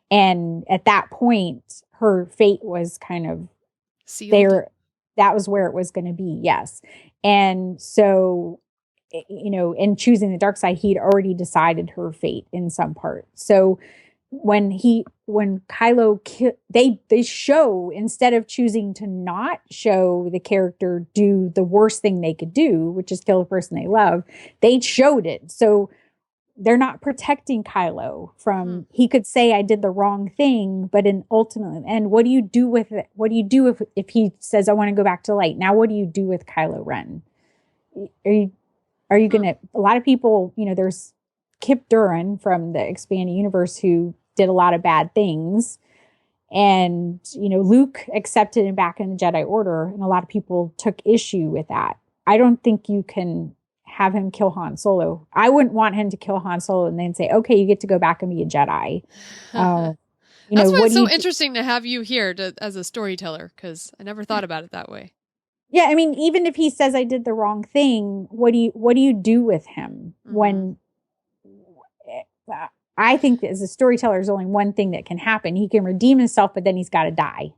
and at that point, her fate was kind of Sealed. there. That was where it was going to be. Yes, and so in choosing the dark side, he'd already decided her fate in some part. So when Kylo they show, instead of choosing to not show the character do the worst thing they could do, which is kill the person they love, they showed it. So they're not protecting Kylo from, he could say I did the wrong thing, but ultimately, and what do you do with it? What do you do if he says I want to go back to light? Now what do you do with Kylo Ren? Are you going to, a lot of people, there's Kip Duran from the Expanded Universe who did a lot of bad things. And, Luke accepted him back in the Jedi Order. And a lot of people took issue with that. I don't think you can have him kill Han Solo. I wouldn't want him to kill Han Solo and then say, okay, you get to go back and be a Jedi. That's why it's so interesting to have you here as a storyteller, because I never thought about it that way. Yeah, I mean, even if he says I did the wrong thing, what do you do with him when? I think that as a storyteller, there's only one thing that can happen. He can redeem himself, but then he's got to die.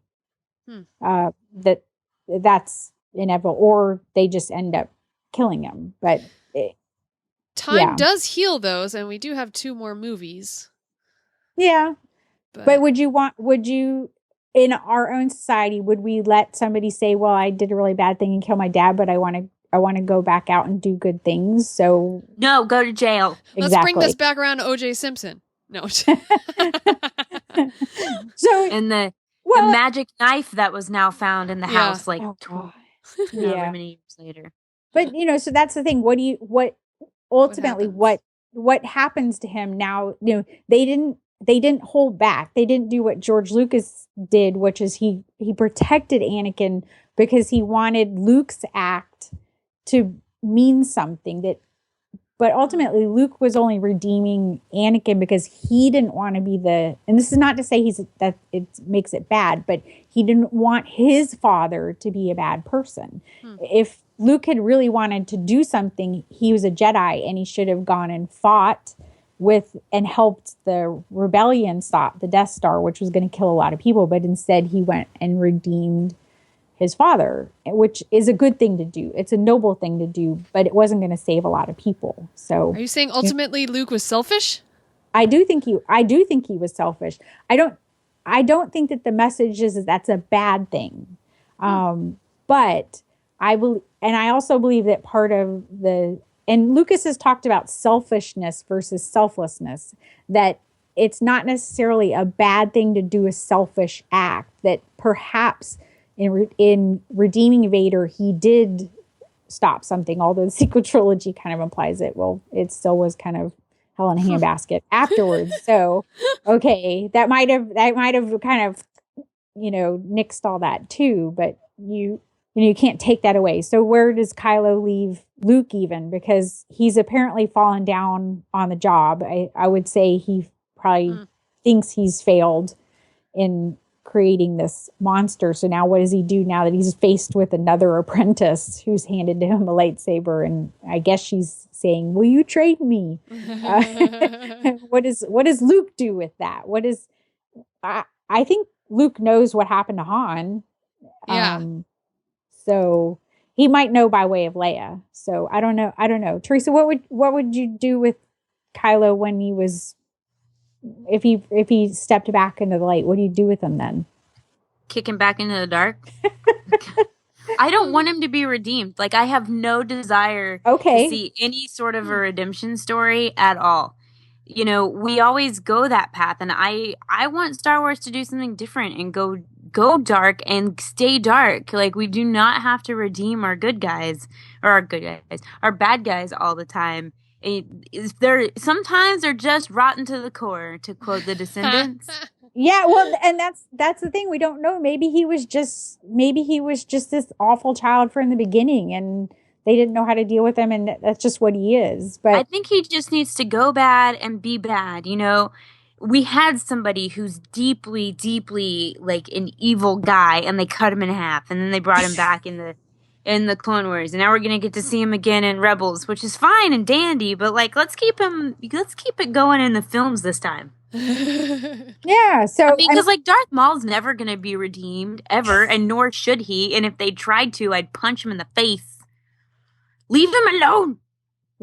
That's inevitable, or they just end up killing him. But time does heal those, and we do have 2 more movies. Yeah, but would you? In our own society, would we let somebody say, well, I did a really bad thing and kill my dad, but I want to go back out and do good things? So no, go to jail. Let's bring this back around to O.J. Simpson. No. So and the magic knife that was now found in the house, like many years later. But so that's the thing. What happens to him now? They didn't hold back. They didn't do what George Lucas did, which is he protected Anakin because he wanted Luke's act to mean something. But ultimately, Luke was only redeeming Anakin because he didn't want to be and this is not to say that it makes it bad, but he didn't want his father to be a bad person. If Luke had really wanted to do something, he was a Jedi and he should have gone and fought and helped the rebellion stop the Death Star, which was going to kill a lot of people. But instead he went and redeemed his father, which is a good thing to do. It's a noble thing to do, but it wasn't going to save a lot of people. So are you saying ultimately Luke was selfish? I do think he was selfish. I don't think that the message is that's a bad thing. But I believe, and I also believe that part of and Lucas has talked about selfishness versus selflessness, that it's not necessarily a bad thing to do a selfish act, that perhaps in redeeming Vader, he did stop something, although the sequel trilogy kind of implies it. Well, it still was kind of hell in a handbasket afterwards. So, okay, that might have kind of, nixed all that too, but you can't take that away. So where does Kylo leave Luke even? Because he's apparently fallen down on the job. I would say he probably thinks he's failed in creating this monster. So now what does he do now that he's faced with another apprentice who's handed to him a lightsaber? And I guess she's saying, will you trade me? What does Luke do with that? I think Luke knows what happened to Han. Yeah. So he might know by way of Leia. So I don't know. Teresa, what would you do with Kylo when he was, if he stepped back into the light? What do you do with him then? Kick him back into the dark. I don't want him to be redeemed. Like, I have no desire to see any sort of a redemption story at all. You know, we always go that path, and I want Star Wars to do something different and go dark and stay dark. Like, we do not have to redeem our good guys, or our bad guys all the time. Sometimes they're just rotten to the core, to quote the Descendants. Yeah, well, and that's the thing. We don't know. Maybe he was just this awful child from the beginning, and they didn't know how to deal with him, and that's just what he is. But I think he just needs to go bad and be bad. You know, we had somebody who's deeply, deeply like an evil guy, and they cut him in half, and then they brought him back in the Clone Wars, and now we're gonna get to see him again in Rebels, which is fine and dandy. But like, let's keep it going in the films this time. Yeah, so because like Darth Maul's never gonna be redeemed ever, and nor should he. And if they tried to, I'd punch him in the face. Leave him alone.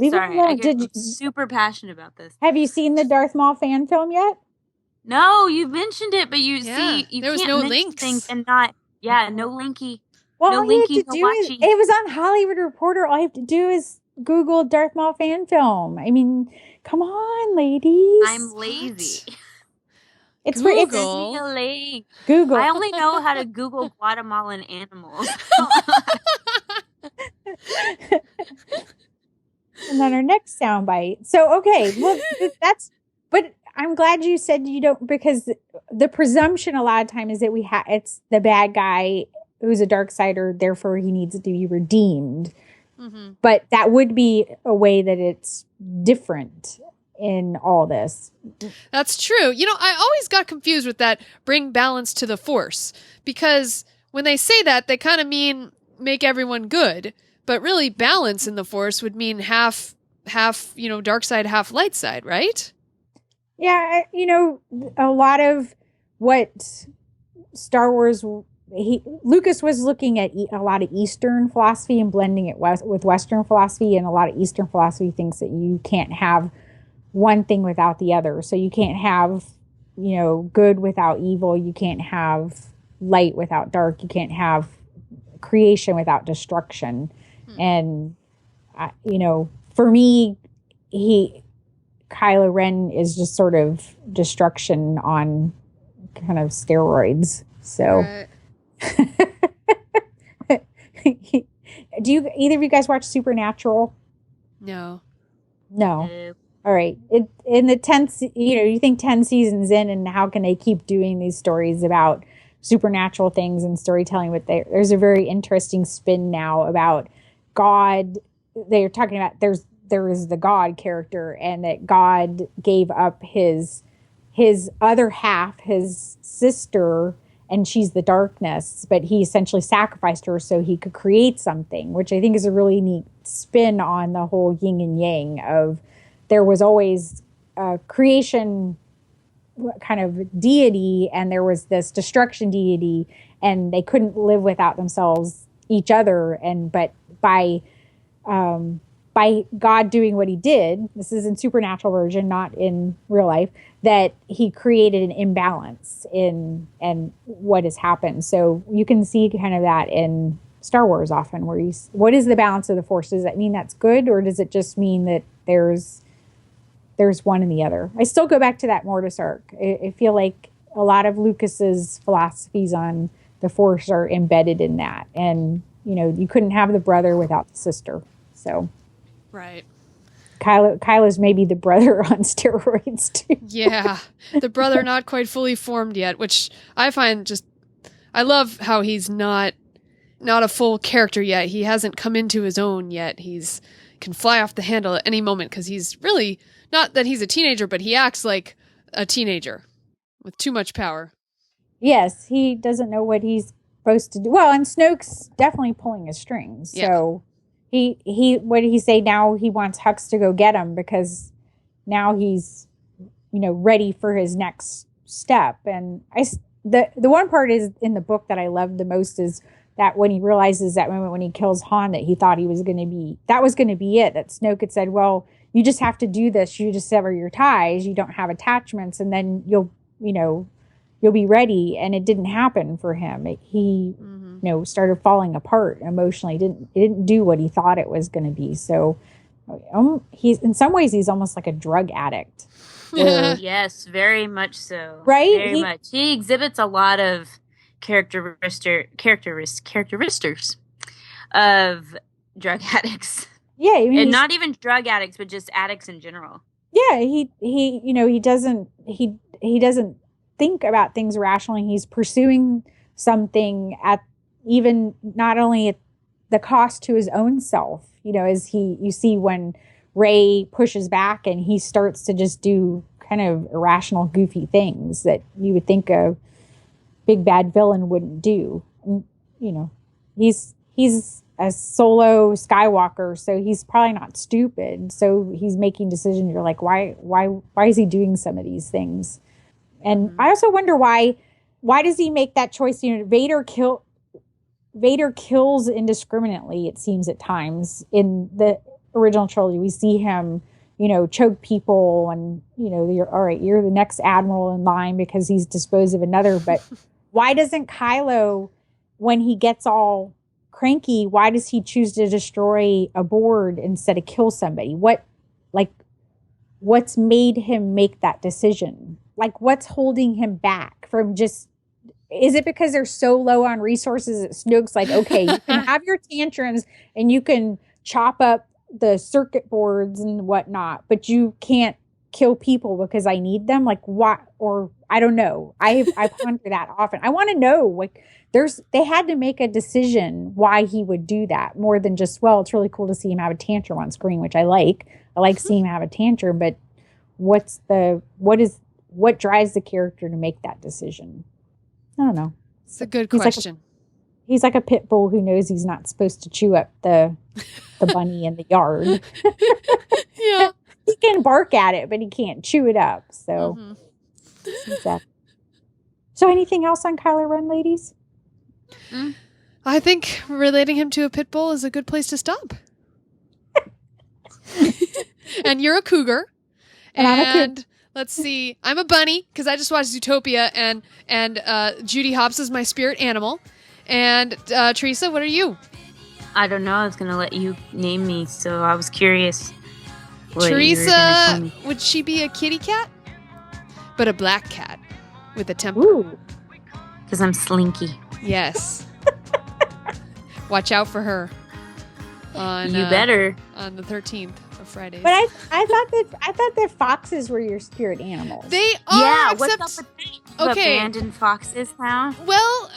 Sorry, I get super passionate about this. Have you seen the Darth Maul fan film yet? No, you mentioned it, but you there was can't no mention links things and not no linky. Well, no all you linky, have to no do is, watchy. it was on Hollywood Reporter. All you have to do is Google Darth Maul fan film. I mean, come on, ladies. I'm lazy. It's Google. Google. I only know how to Google Guatemalan animals. And then our next soundbite. So, okay, well, but I'm glad you said you don't, because the presumption a lot of time is that it's the bad guy who's a dark sider, therefore he needs to be redeemed. Mm-hmm. But that would be a way that it's different in all this. That's true. You know, I always got confused with that bring balance to the Force, because when they say that, they kind of mean make everyone good, but really balance in the Force would mean half, dark side, half light side, right? Yeah, a lot of what Star Wars, Lucas was looking at a lot of Eastern philosophy and blending it with Western philosophy, and a lot of Eastern philosophy thinks that you can't have one thing without the other. So you can't have, good without evil. You can't have light without dark. You can't have creation without destruction. And, for me, Kylo Ren is just sort of destruction on kind of steroids. So, do either of you guys watch Supernatural? No. All right. In the 10th, you think 10 seasons in, and how can they keep doing these stories about supernatural things and storytelling? But there's a very interesting spin now about God. They're talking about there is the God character, and that God gave up his other half, his sister, and she's the darkness, but he essentially sacrificed her so he could create something, which I think is a really neat spin on the whole yin and yang of there was always a creation kind of deity, and there was this destruction deity, and they couldn't live without themselves, each other. But by God doing what he did, this is in supernatural version, not in real life, that he created an imbalance in what has happened. So you can see kind of that in Star Wars often, where what is the balance of the Force? Does that mean that's good, or does it just mean that there's one and the other? I still go back to that Mortis arc. I feel like a lot of Lucas's philosophies on the Force are embedded in that. And, you couldn't have the brother without the sister. So, right. Kylo's maybe the brother on steroids too. Yeah. The brother not quite fully formed yet, which I find I love how he's not a full character yet. He hasn't come into his own yet. He's can fly off the handle at any moment, because he's really, not that he's a teenager, but he acts like a teenager with too much power. Yes, he doesn't know what he's supposed to do. Well, and Snoke's definitely pulling his strings. Yeah. So he what did he say? Now he wants Hux to go get him, because now he's ready for his next step. And the one part is in the book that I loved the most is that when he realizes that moment when he kills Han, that he thought that was going to be it, that Snoke had said, well, you just have to do this. You just sever your ties. You don't have attachments, and then you'll be ready. And it didn't happen for him. He started falling apart emotionally. It didn't do what he thought it was going to be. So he's, in some ways, he's almost like a drug addict. Yes, very much so. Right? Very much. He exhibits a lot of characteristics of drug addicts. Yeah, I mean, and not even drug addicts, but just addicts in general. Yeah, he doesn't think about things rationally. He's pursuing something at even not only at the cost to his own self. As you see when Rey pushes back and he starts to just do kind of irrational, goofy things that you would think a big bad villain wouldn't do. And, he's a solo Skywalker, so he's probably not stupid. So he's making decisions. You're like, why is he doing some of these things? And I also wonder why does he make that choice? Vader kills indiscriminately, it seems at times. In the original trilogy, we see him, choke people and, you're the next admiral in line because he's disposed of another. But why doesn't Kylo, when he gets all cranky, why does he choose to destroy a board instead of kill somebody? What's made him make that decision? What's holding him back from just, is it because they're so low on resources that Snoke's like, okay, you can have your tantrums and you can chop up the circuit boards and whatnot, but you can't kill people because I need them? Why? Or I don't know. I ponder that often. I want to know, they had to make a decision why he would do that more than just, well, it's really cool to see him have a tantrum on screen, which I like. I like seeing him have a tantrum, but what drives the character to make that decision? I don't know. It's a good question. He's like a pit bull who knows he's not supposed to chew up the bunny in the yard. Yeah. He can bark at it, but he can't chew it up. So, So anything else on Kylo Ren, ladies? I think relating him to a pit bull is a good place to stop. And you're a cougar. And I'm a cougar. Let's see. I'm a bunny because I just watched Zootopia, and Judy Hopps is my spirit animal. And Teresa, what are you? I don't know. I was going to let you name me, so I was curious. Teresa, would she be a kitty cat? But a black cat with a temper. Ooh. Because I'm slinky. Yes. Watch out for her. You better. On the 13th of Fridays. But I thought that foxes were your spirit animals. They are. Yeah, except, what's up with that? Okay. Abandoned foxes now? Well,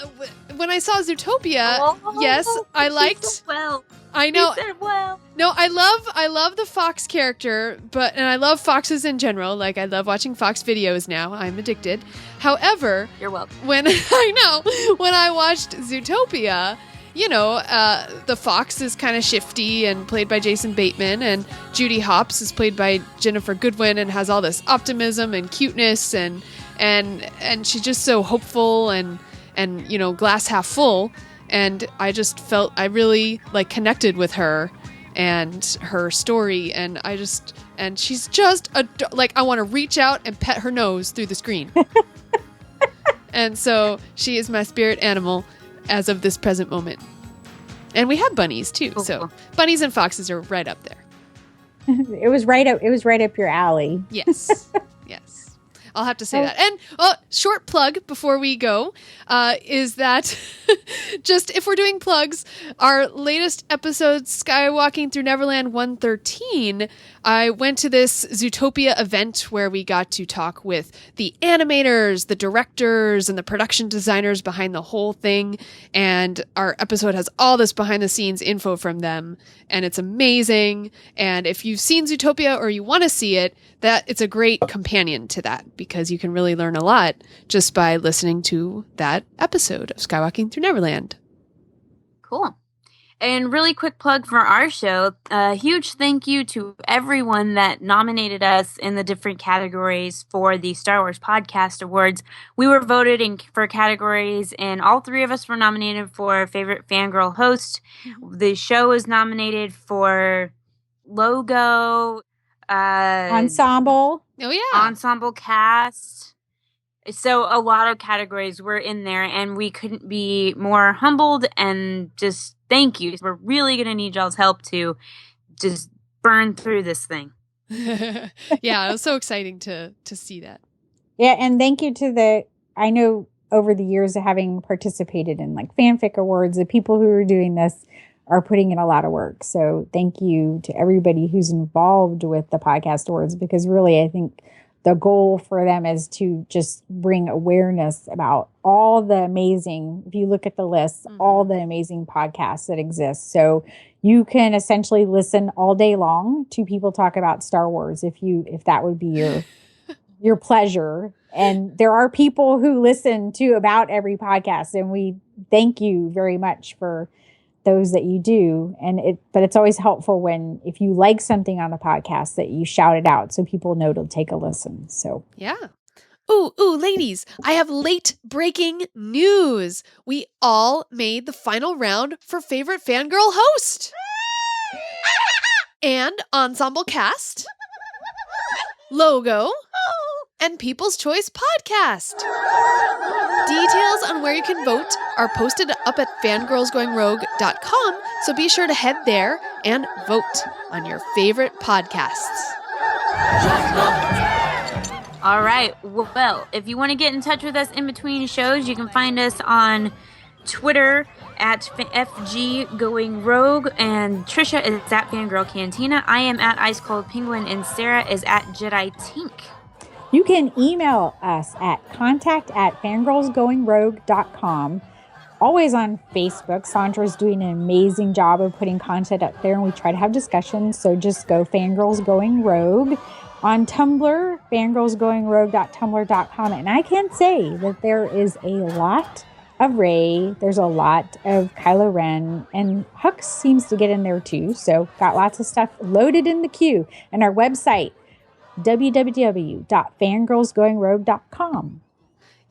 when I saw Zootopia, yes, I liked. So well. I know. You said well. No, I love the fox character, and I love foxes in general. I love watching fox videos now. I'm addicted. However, you're welcome. When I watched Zootopia, the fox is kind of shifty and played by Jason Bateman, and Judy Hopps is played by Jennifer Goodwin and has all this optimism and cuteness and she's just so hopeful and glass half full. And I just felt I really connected with her and her story, and she's just I want to reach out and pet her nose through the screen. And so she is my spirit animal as of this present moment. And we have bunnies too, so bunnies and foxes are right up there. It was right up your alley. Yes. Yes. I'll have to say that. And short plug before we go is that just if we're doing plugs, our latest episode, Skywalking Through Neverland 113, I went to this Zootopia event where we got to talk with the animators, the directors, and the production designers behind the whole thing. And our episode has all this behind the scenes info from them. And it's amazing. And if you've seen Zootopia or you want to see it, that it's a great companion to that, because you can really learn a lot just by listening to that episode of Skywalking Through Neverland. Cool. And really quick plug for our show. A huge thank you to everyone that nominated us in the different categories for the Star Wars Podcast Awards. We were voted for categories, and all three of us were nominated for Favorite Fangirl Host. The show was nominated for Logo, Ensemble. Oh, yeah. Ensemble Cast. So a lot of categories were in there, and we couldn't be more humbled and just thank you. We're really going to need y'all's help to just burn through this thing. Yeah, it was so exciting to see that. Yeah, and thank you to I know over the years of having participated in like fanfic awards, the people who are doing this are putting in a lot of work. So thank you to everybody who's involved with the podcast awards, because really I think the goal for them is to just bring awareness about all the amazing, if you look at the list, all the amazing podcasts that exist. So you can essentially listen all day long to people talk about Star Wars if that would be your pleasure. And there are people who listen to about every podcast, and we thank you very much for those that you do. But it's always helpful if you like something on the podcast that you shout it out so people know to take a listen. So yeah. Ooh, ladies, I have late breaking news. We all made the final round for favorite fangirl host and ensemble cast, logo, and People's Choice podcast. Details on where you can vote are posted up at fangirlsgoingrogue.com, so be sure to head there and vote on your favorite podcasts. All right. Well, if you want to get in touch with us in between shows, you can find us on Twitter at FG Going Rogue, and Tricia is at Fangirl Cantina. I am at Ice Cold Penguin, and Sarah is at Jedi Tink. you can email us at contact@fangirlsgoingrogue.com. Always on Facebook. Sandra's doing an amazing job of putting content up there, and we try to have discussions. So just go Fangirls Going Rogue. On Tumblr, fangirlsgoingrogue.tumblr.com. And I can say that there is a lot of Rey. There's a lot of Kylo Ren, and Hux seems to get in there too. So got lots of stuff loaded in the queue. And our website, www.fangirlsgoingrogue.com.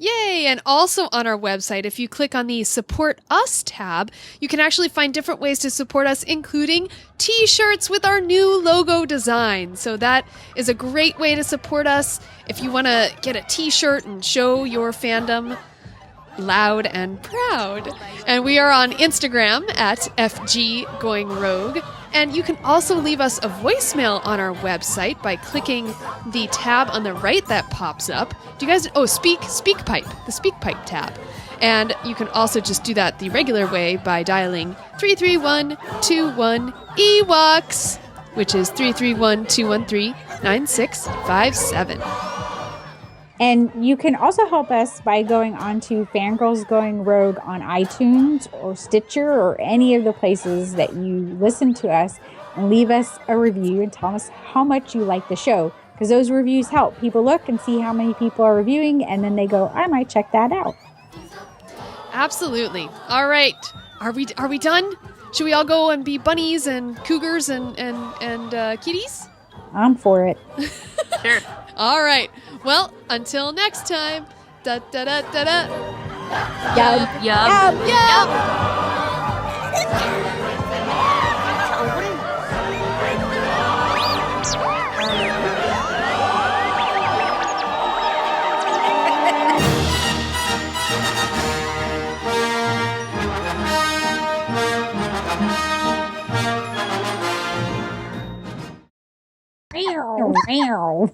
Yay! And also on our website, if you click on the Support Us tab, you can actually find different ways to support us, including t-shirts with our new logo design. So that is a great way to support us. If you want to get a t-shirt and show your fandom loud and proud. And we are on Instagram at FG Going Rogue. And you can also leave us a voicemail on our website by clicking the tab on the right that pops up. Do you guys, SpeakPipe, the SpeakPipe tab. And you can also just do that the regular way by dialing 33121 EWOX, which is 331-213-9657. And you can also help us by going on to Fangirls Going Rogue on iTunes or Stitcher or any of the places that you listen to us, and leave us a review and tell us how much you like the show, because those reviews help people look and see how many people are reviewing, and then they go, I might check that out. Absolutely. All right. Are we done? Should we all go and be bunnies and cougars and kitties? I'm for it. Sure. All right. Well, until next time. Da da da da da. Yum. Yum. Yum. Meow.